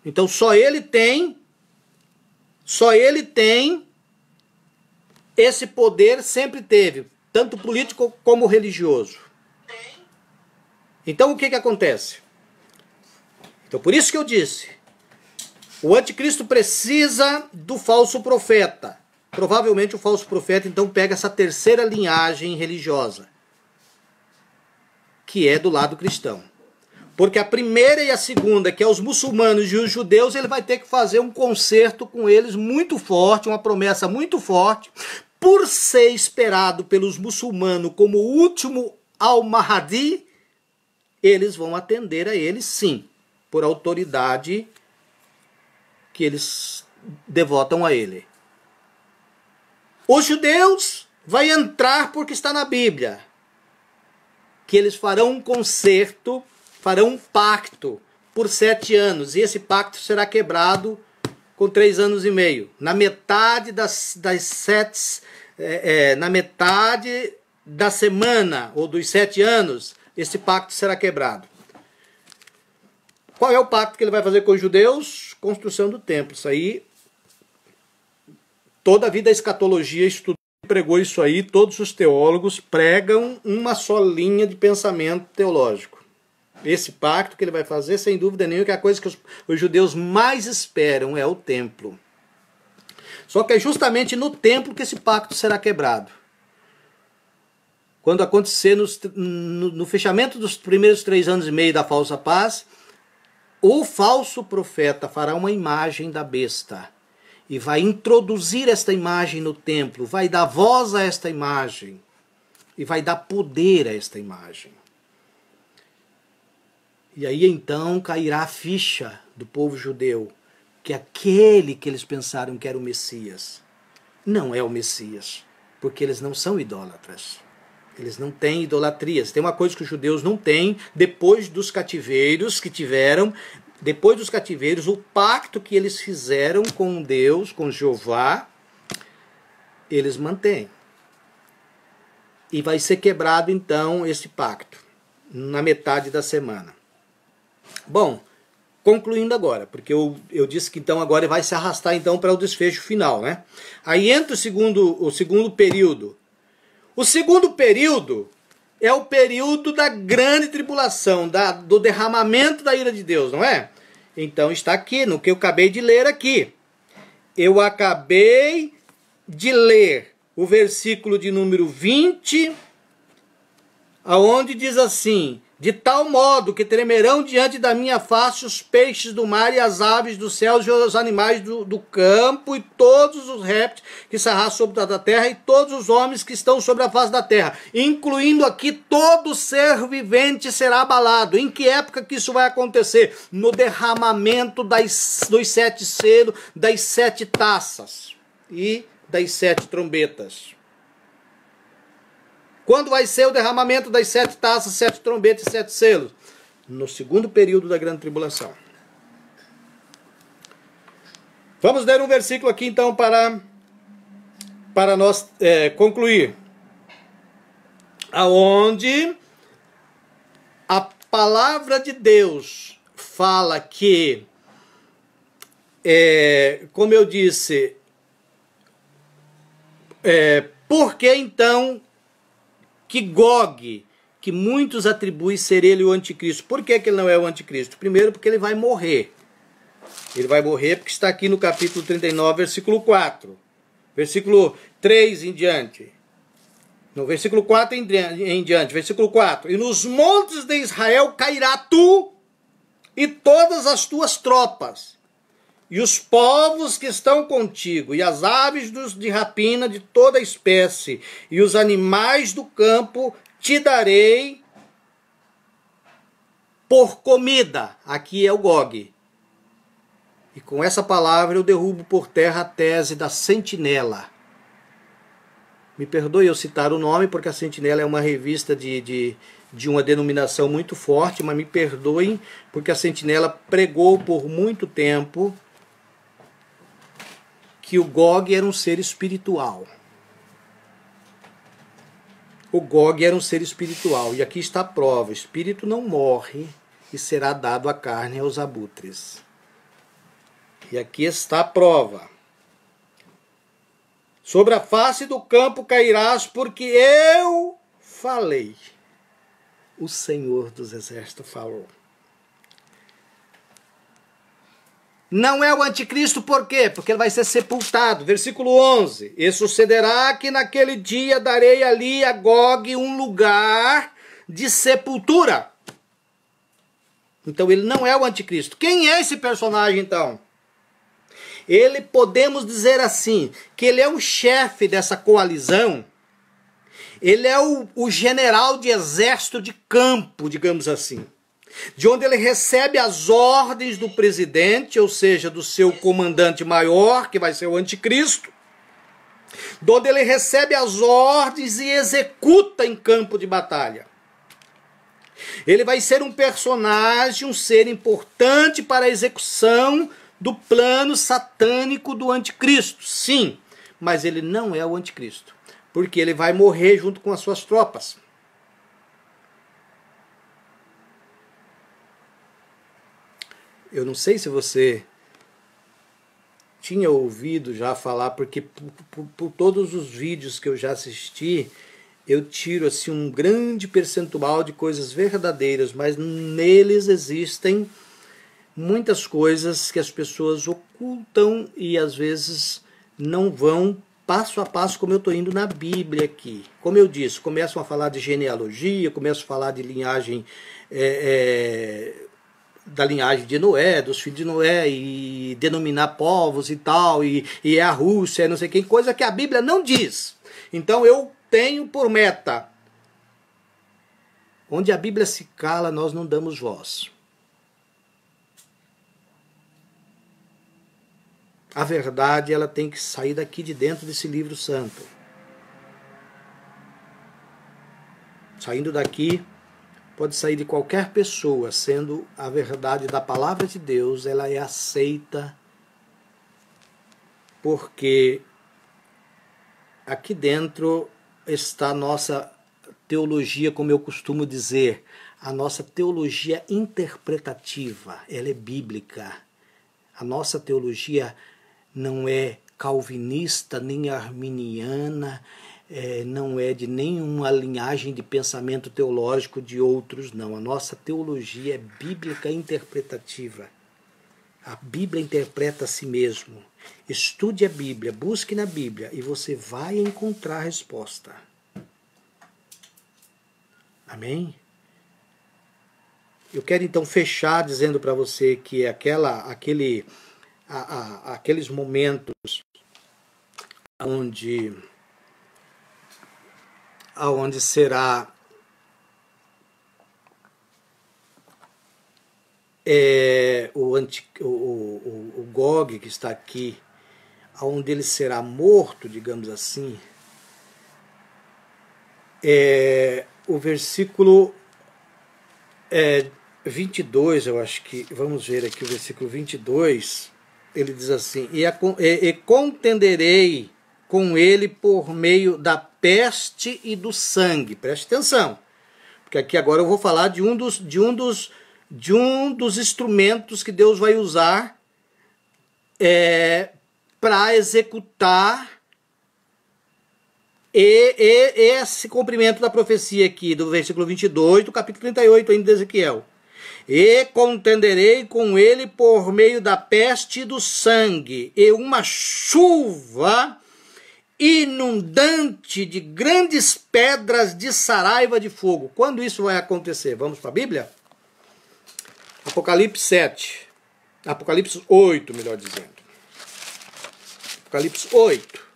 Speaker 1: Então só ele tem esse poder, sempre teve, tanto político como religioso. Então o que acontece? Então por isso que eu disse, o anticristo precisa do falso profeta. Provavelmente o falso profeta então pega essa terceira linhagem religiosa, que é do lado cristão. Porque a primeira e a segunda, que é os muçulmanos e os judeus, ele vai ter que fazer um concerto com eles muito forte, uma promessa muito forte, por ser esperado pelos muçulmanos como o último Al-Mahdi, eles vão atender a ele sim, por autoridade que eles devotam a ele. Os judeus vai entrar porque está na Bíblia, que eles farão um concerto, farão um pacto por 7 anos. E esse pacto será quebrado com 3 anos e meio. Na metade na metade da semana, ou dos 7 anos, esse pacto será quebrado. Qual é o pacto que ele vai fazer com os judeus? Construção do templo. Isso aí, toda a vida a escatologia estudou e pregou isso aí. Todos os teólogos pregam uma só linha de pensamento teológico. Esse pacto que ele vai fazer, sem dúvida nenhuma, que é a coisa que os judeus mais esperam, é o templo. Só que é justamente no templo que esse pacto será quebrado. Quando acontecer no fechamento dos primeiros 3 anos e meio da falsa paz, o falso profeta fará uma imagem da besta e vai introduzir esta imagem no templo, vai dar voz a esta imagem e vai dar poder a esta imagem. E aí então cairá a ficha do povo judeu, que aquele que eles pensaram que era o Messias, não é o Messias, porque eles não são idólatras. Eles não têm idolatrias. Tem uma coisa que os judeus não têm, depois dos cativeiros que tiveram, depois dos cativeiros, o pacto que eles fizeram com Deus, com Jeová, eles mantêm. E vai ser quebrado então esse pacto, na metade da semana. Bom, concluindo agora, porque eu disse que então agora vai se arrastar então para o desfecho final, né? Aí entra o segundo período. O segundo período é o período da grande tribulação, do derramamento da ira de Deus, não é? Então está aqui, no que eu acabei de ler aqui. Eu acabei de ler o versículo de número 20, aonde diz assim: de tal modo que tremerão diante da minha face os peixes do mar e as aves dos céus e os animais do campo e todos os répteis que se arrastam sobre toda a terra e todos os homens que estão sobre a face da terra, incluindo aqui todo ser vivente será abalado. Em que época que isso vai acontecer? No derramamento dos 7 selos, das 7 taças e das 7 trombetas. Quando vai ser o derramamento das 7 taças, 7 trombetas e 7 selos? No segundo período da grande tribulação. Vamos ler um versículo aqui então para nós concluir. Aonde a palavra de Deus fala que, como eu disse, por que então que Gog, que muitos atribuem ser ele o anticristo? Por que ele não é o anticristo? Primeiro, porque ele vai morrer. Ele vai morrer porque está aqui no capítulo 39, versículo 4. Versículo 3 em diante. No versículo 4 em diante. Versículo 4. E nos montes de Israel cairá tu e todas as tuas tropas, e os povos que estão contigo, e as aves de rapina de toda espécie, e os animais do campo te darei por comida. Aqui é o Gog. E com essa palavra eu derrubo por terra a tese da sentinela. Me perdoe eu citar o nome, porque a Sentinela é uma revista de uma denominação muito forte, mas me perdoem, porque a Sentinela pregou por muito tempo que o Gog era um ser espiritual. O Gog era um ser espiritual. E aqui está a prova. O espírito não morre e será dado a carne aos abutres. E aqui está a prova. Sobre a face do campo cairás, porque eu falei. O Senhor dos Exércitos falou. Não é o anticristo, por quê? Porque ele vai ser sepultado. Versículo 11. E sucederá que naquele dia darei ali a Gog um lugar de sepultura. Então ele não é o anticristo. Quem é esse personagem então? Ele, podemos dizer assim, que ele é o chefe dessa coalizão. Ele é o general de exército de campo, digamos assim. De onde ele recebe as ordens do presidente, ou seja, do seu comandante maior, que vai ser o anticristo. De onde ele recebe as ordens e executa em campo de batalha. Ele vai ser um personagem, um ser importante para a execução do plano satânico do anticristo. Sim, mas ele não é o anticristo, porque ele vai morrer junto com as suas tropas. Eu não sei se você tinha ouvido já falar, porque por todos os vídeos que eu já assisti, eu tiro assim um grande percentual de coisas verdadeiras, mas neles existem muitas coisas que as pessoas ocultam e às vezes não vão passo a passo como eu estou indo na Bíblia aqui. Como eu disse, começam a falar de genealogia, começam a falar de linhagem, da linhagem de Noé, dos filhos de Noé, e denominar povos e tal, e é a Rússia, não sei quem, coisa que a Bíblia não diz. Então eu tenho por meta, onde a Bíblia se cala, nós não damos voz. A verdade, ela tem que sair daqui de dentro desse livro santo. Saindo daqui, pode sair de qualquer pessoa, sendo a verdade da palavra de Deus, ela é aceita, porque aqui dentro está a nossa teologia, como eu costumo dizer, a nossa teologia interpretativa, ela é bíblica. A nossa teologia não é calvinista, nem arminiana, não é de nenhuma linhagem de pensamento teológico de outros, não. A nossa teologia é bíblica interpretativa. A Bíblia interpreta a si mesmo. Estude a Bíblia, busque na Bíblia e você vai encontrar a resposta. Amém? Eu quero então fechar dizendo para você que aqueles momentos onde será o Gog que está aqui, onde ele será morto, digamos assim, o versículo 22, eu acho que, vamos ver aqui o versículo 22, ele diz assim, e contenderei com ele por meio da peste e do sangue. Preste atenção, porque aqui agora eu vou falar de um dos instrumentos que Deus vai usar para executar esse cumprimento da profecia aqui, do versículo 22, do capítulo 38 ainda de Ezequiel. E contenderei com ele por meio da peste e do sangue, e uma chuva inundante de grandes pedras de saraiva de fogo. Quando isso vai acontecer? Vamos para a Bíblia? Apocalipse 7. Apocalipse 8, melhor dizendo. Apocalipse 8.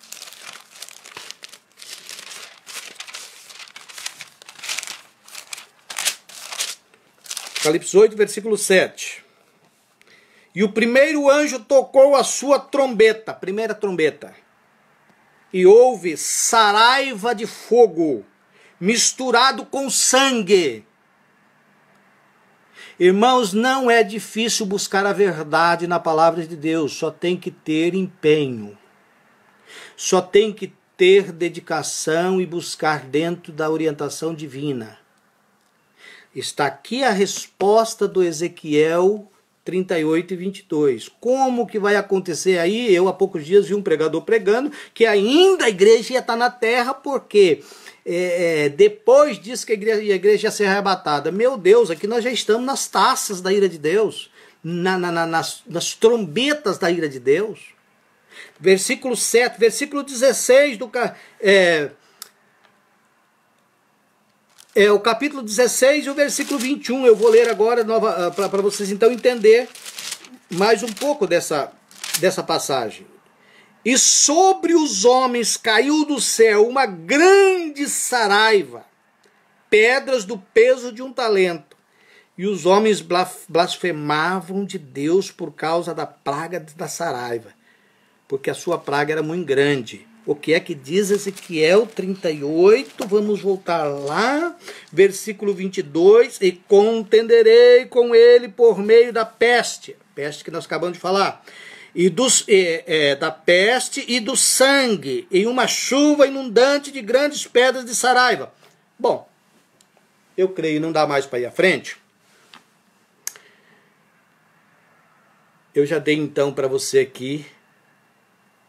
Speaker 1: Apocalipse 8, versículo 7. E o primeiro anjo tocou a sua trombeta, primeira trombeta, e houve saraiva de fogo, misturado com sangue. Irmãos, não é difícil buscar a verdade na palavra de Deus, só tem que ter empenho, só tem que ter dedicação e buscar dentro da orientação divina. Está aqui a resposta do Ezequiel 38 e 22. Como que vai acontecer aí? Eu há poucos dias vi um pregador pregando que ainda a igreja ia estar na terra, porque depois disso que a igreja ia ser arrebatada. Meu Deus, aqui nós já estamos nas taças da ira de Deus, nas trombetas da ira de Deus. Versículo 7, versículo 16 o capítulo 16 e o versículo 21. Eu vou ler agora para vocês então entender mais um pouco dessa passagem. E sobre os homens caiu do céu uma grande saraiva, pedras do peso de um talento. E os homens blasfemavam de Deus por causa da praga da saraiva, porque a sua praga era muito grande. o que é que diz Ezequiel 38, vamos voltar lá, versículo 22, e contenderei com ele por meio da peste que nós acabamos de falar, e da peste e do sangue, em uma chuva inundante de grandes pedras de saraiva. Bom, eu creio, não dá mais para ir à frente. Eu já dei então para você aqui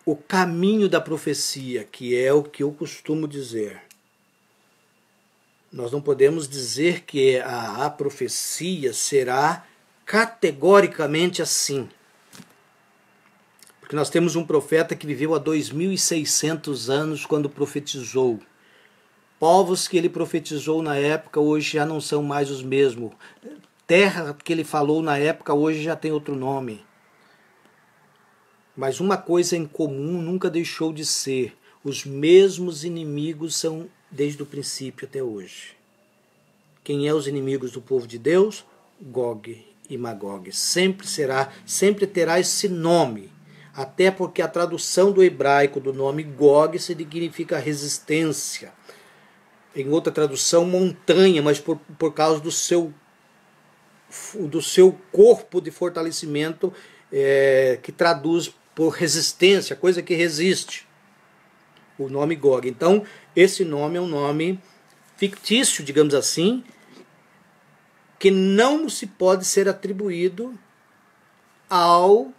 Speaker 1: o caminho da profecia, que é o que eu costumo dizer. Nós não podemos dizer que a profecia será categoricamente assim. Porque nós temos um profeta que viveu há 2.600 anos quando profetizou. Povos que ele profetizou na época hoje já não são mais os mesmos. Terra que ele falou na época hoje já tem outro nome. Mas uma coisa em comum nunca deixou de ser: os mesmos inimigos são desde o princípio até hoje. Quem é os inimigos do povo de Deus? Gog e Magog. Sempre terá esse nome. Até porque a tradução do hebraico do nome Gog significa resistência. Em outra tradução, montanha, mas por causa do seu corpo de fortalecimento, que traduz por resistência, coisa que resiste. O nome Gog. Então, esse nome é um nome fictício, digamos assim, que não se pode ser atribuído ao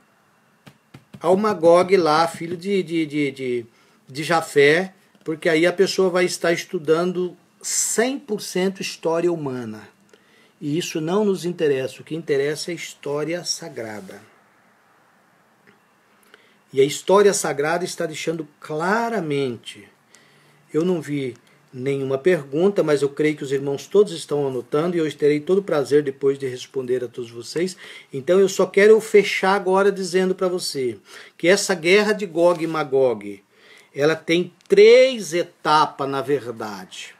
Speaker 1: Magog lá, filho de Jafé, porque aí a pessoa vai estar estudando 100% história humana. E isso não nos interessa. O que interessa é a história sagrada. E a história sagrada está deixando claramente. Eu não vi nenhuma pergunta, mas eu creio que os irmãos todos estão anotando e eu terei todo o prazer depois de responder a todos vocês. Então eu só quero fechar agora dizendo para você que essa guerra de Gog e Magog, ela tem 3 etapas na verdade.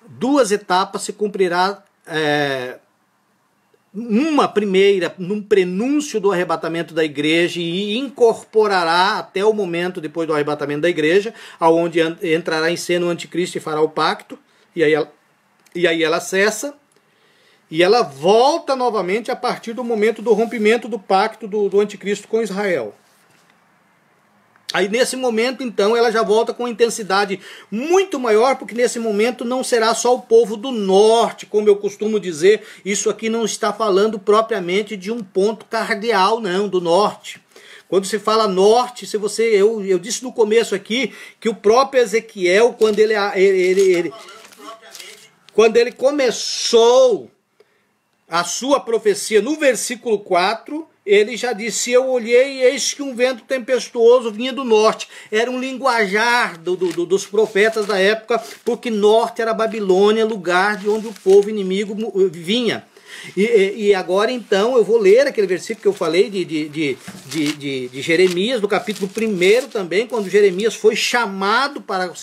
Speaker 1: 2 etapas se cumprirá, uma primeira num prenúncio do arrebatamento da igreja e incorporará até o momento depois do arrebatamento da igreja, aonde entrará em cena o anticristo e fará o pacto, e aí ela cessa, e ela volta novamente a partir do momento do rompimento do pacto do anticristo com Israel. Aí nesse momento, então, ela já volta com intensidade muito maior, porque nesse momento não será só o povo do norte, como eu costumo dizer. Isso aqui não está falando propriamente de um ponto cardeal, não, do norte. Quando se fala norte, eu disse no começo aqui que o próprio Ezequiel, quando ele começou a sua profecia no versículo 4, ele já disse: eu olhei e eis que um vento tempestuoso vinha do norte. Era um linguajar dos profetas da época, porque norte era Babilônia, lugar de onde o povo inimigo vinha. E agora então eu vou ler aquele versículo que eu falei de Jeremias, do capítulo 1 também, quando Jeremias foi chamado para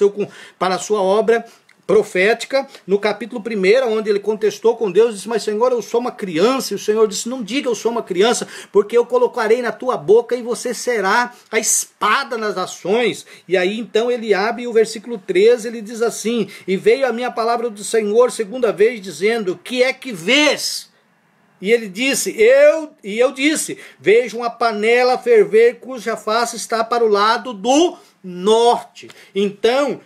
Speaker 1: a sua obra profética, no capítulo 1, onde ele contestou com Deus, disse: mas Senhor, eu sou uma criança. E o Senhor disse: não diga eu sou uma criança, porque eu colocarei na tua boca e você será a espada nas nações. E aí então ele abre o versículo 13, ele diz assim: e veio a minha palavra do Senhor segunda vez, dizendo: que é que vês? E ele disse, eu disse: vejo uma panela ferver cuja face está para o lado do norte. Então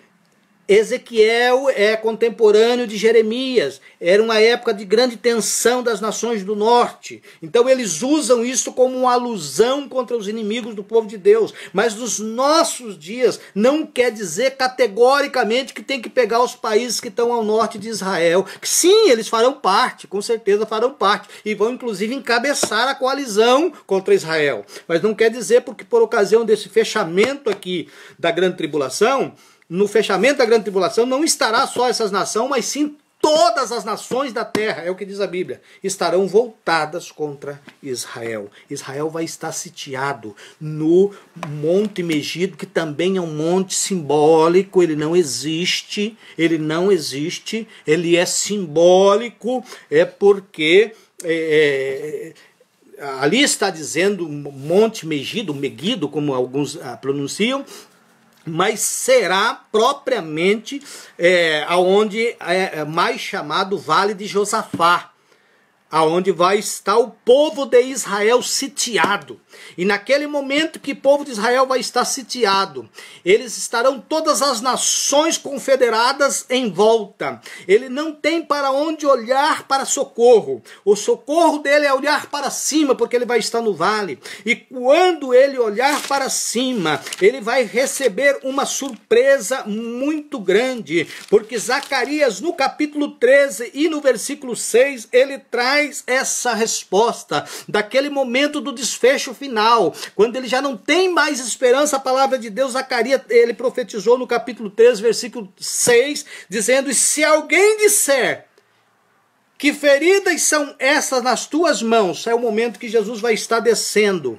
Speaker 1: Ezequiel é contemporâneo de Jeremias. Era uma época de grande tensão das nações do norte. Então eles usam isso como uma alusão contra os inimigos do povo de Deus. Mas nos nossos dias não quer dizer categoricamente que tem que pegar os países que estão ao norte de Israel. Sim, eles farão parte, com certeza farão parte. E vão inclusive encabeçar a coalizão contra Israel. Mas não quer dizer porque por ocasião desse fechamento aqui da grande tribulação, no fechamento da grande tribulação não estará só essas nações, mas sim todas as nações da terra, é o que diz a Bíblia, estarão voltadas contra Israel. Israel vai estar sitiado no Monte Megido, que também é um monte simbólico, ele não existe, ele é simbólico, porque ali está dizendo Monte Megido, Megido, como alguns pronunciam. mas será propriamente aonde é mais chamado Vale de Josafá, aonde vai estar o povo de Israel sitiado. E naquele momento que o povo de Israel vai estar sitiado, eles estarão todas as nações confederadas em volta. Ele não tem para onde olhar para socorro. O socorro dele é olhar para cima, porque ele vai estar no vale. E quando ele olhar para cima, ele vai receber uma surpresa muito grande, porque Zacarias, no capítulo 13 e no versículo 6, ele traz essa resposta daquele momento do desfecho final, quando ele já não tem mais esperança. A palavra de Deus, Zacarias, ele profetizou no capítulo 3, versículo 6, dizendo: e se alguém disser que feridas são essas nas tuas mãos, é o momento que Jesus vai estar descendo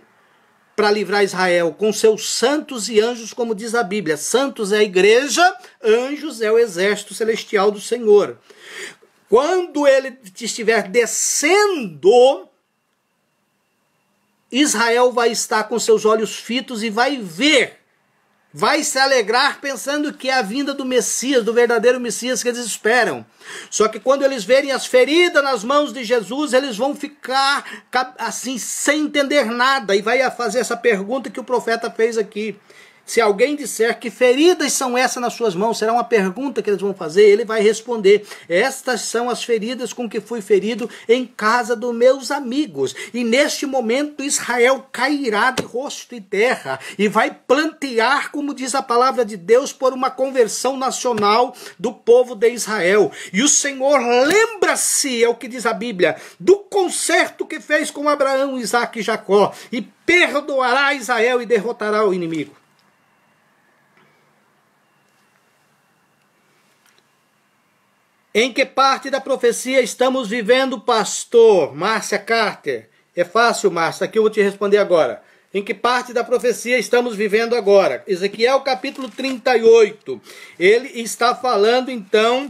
Speaker 1: para livrar Israel com seus santos e anjos, como diz a Bíblia. Santos é a igreja, anjos é o exército celestial do Senhor. Quando ele estiver descendo, Israel vai estar com seus olhos fitos e vai ver, vai se alegrar pensando que é a vinda do Messias, do verdadeiro Messias que eles esperam. Só que quando eles verem as feridas nas mãos de Jesus, eles vão ficar assim, sem entender nada, e vai fazer essa pergunta que o profeta fez aqui. Se alguém disser que feridas são essas nas suas mãos, será uma pergunta que eles vão fazer, ele vai responder: estas são as feridas com que fui ferido em casa dos meus amigos. E neste momento Israel cairá de rosto em terra e vai plantear, como diz a palavra de Deus, por uma conversão nacional do povo de Israel. E o Senhor lembra-se, é o que diz a Bíblia, do concerto que fez com Abraão, Isaque e Jacó, e perdoará Israel e derrotará o inimigo. Em que parte da profecia estamos vivendo, pastor? Márcia Carter. É fácil, Márcia, aqui eu vou te responder agora. Em que parte da profecia estamos vivendo agora? Ezequiel capítulo 38. Ele está falando então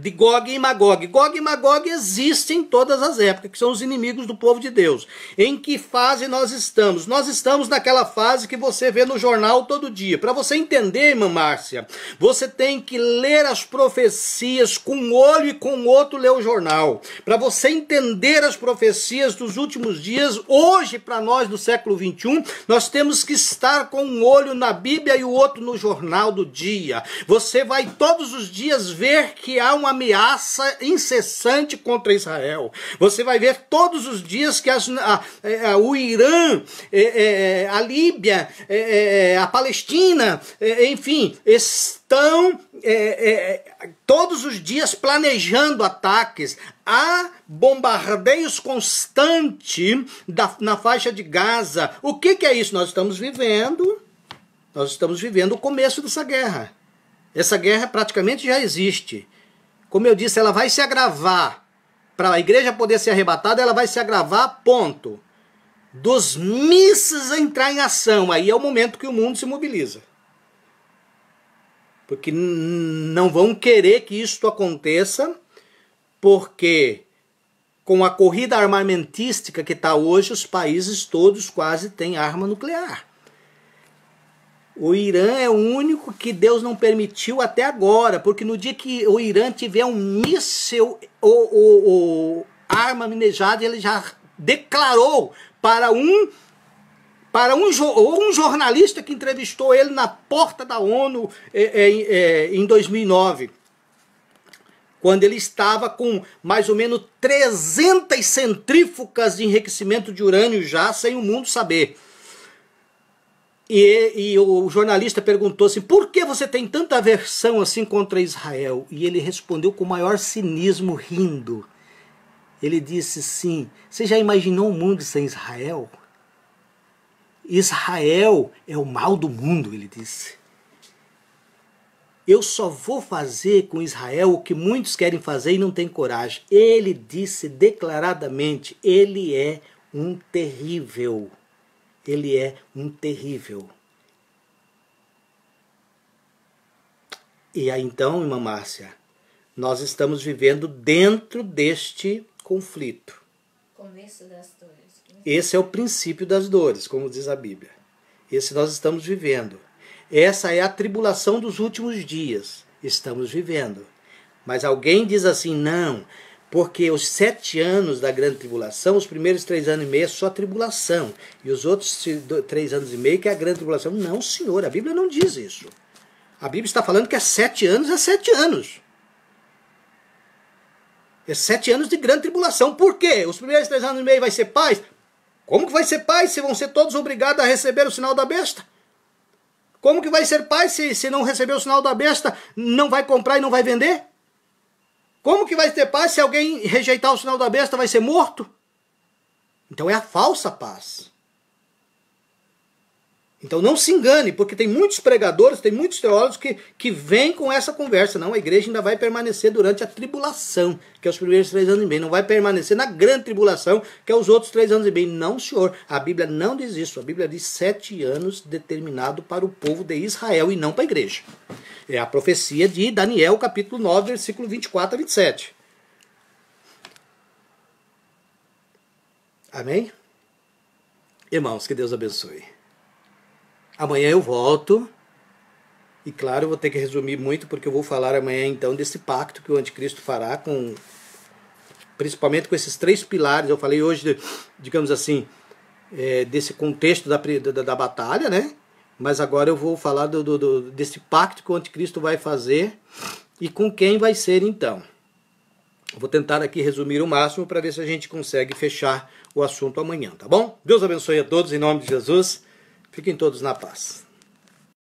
Speaker 1: de Gog e Magog. Gog e Magog existem em todas as épocas, que são os inimigos do povo de Deus. Em que fase nós estamos? Nós estamos naquela fase que você vê no jornal todo dia. Para você entender, irmã Márcia, você tem que ler as profecias com um olho e com o outro ler o jornal. Para você entender as profecias dos últimos dias, hoje para nós do século 21, nós temos que estar com um olho na Bíblia e o outro no jornal do dia. Você vai todos os dias ver que há uma ameaça incessante contra Israel. Você vai ver todos os dias que o Irã, a Líbia, a Palestina, enfim, estão todos os dias planejando ataques. Há bombardeios constantes na faixa de Gaza. O que é isso? Nós estamos vivendo o começo dessa guerra. Essa guerra praticamente já existe. Como eu disse, ela vai se agravar. Para a igreja poder ser arrebatada, ela vai se agravar, ponto. Dos mísseis entrar em ação, aí é o momento que o mundo se mobiliza. Porque não vão querer que isto aconteça, porque com a corrida armamentística que está hoje, os países todos quase têm arma nuclear. O Irã é o único que Deus não permitiu até agora, porque no dia que o Irã tiver um míssil ou arma minejada, ele já declarou para um jornalista que entrevistou ele na porta da ONU em 2009, quando ele estava com mais ou menos 300 centrífugas de enriquecimento de urânio já, sem o mundo saber. E o jornalista perguntou assim: por que você tem tanta aversão assim contra Israel? E ele respondeu com o maior cinismo, rindo. Ele disse assim: você já imaginou um mundo sem Israel? Israel é o mal do mundo, ele disse. Eu só vou fazer com Israel o que muitos querem fazer e não têm coragem. Ele disse declaradamente: ele é um terrível. Ele é um terrível. E aí então, irmã Márcia, nós estamos vivendo dentro deste conflito.
Speaker 2: Começo das dores.
Speaker 1: Esse é o princípio das dores, como diz a Bíblia. Esse nós estamos vivendo. Essa é a tribulação dos últimos dias. Estamos vivendo. Mas alguém diz assim, não, porque os 7 anos da grande tribulação, os primeiros 3 anos e meio é só tribulação. E os outros 3 anos e meio que é a grande tribulação. Não, senhor, a Bíblia não diz isso. A Bíblia está falando que é 7 anos, é 7 anos. É 7 anos de grande tribulação. Por quê? Os primeiros 3 anos e meio vai ser paz? Como que vai ser paz se vão ser todos obrigados a receber o sinal da besta? Como que vai ser paz se não receber o sinal da besta, não vai comprar e não vai vender? Como que vai ter paz se alguém rejeitar o sinal da besta, vai ser morto? Então é a falsa paz. Então não se engane, porque tem muitos pregadores, tem muitos teólogos que vêm com essa conversa. Não, a igreja ainda vai permanecer durante a tribulação, que é os primeiros 3 anos e meio. Não vai permanecer na grande tribulação, que é os outros 3 anos e meio. Não, senhor. A Bíblia não diz isso. A Bíblia diz 7 anos determinado para o povo de Israel e não para a igreja. É a profecia de Daniel, capítulo 9, versículo 24 a 27. Amém? Irmãos, que Deus abençoe. Amanhã eu volto, e claro, eu vou ter que resumir muito, porque eu vou falar amanhã então desse pacto que o anticristo fará, principalmente com esses 3 pilares. Eu falei hoje, digamos assim, desse contexto da batalha, né? Mas agora eu vou falar desse pacto que o anticristo vai fazer e com quem vai ser então. Eu vou tentar aqui resumir o máximo para ver se a gente consegue fechar o assunto amanhã, tá bom? Deus abençoe a todos, em nome de Jesus. Fiquem todos na paz.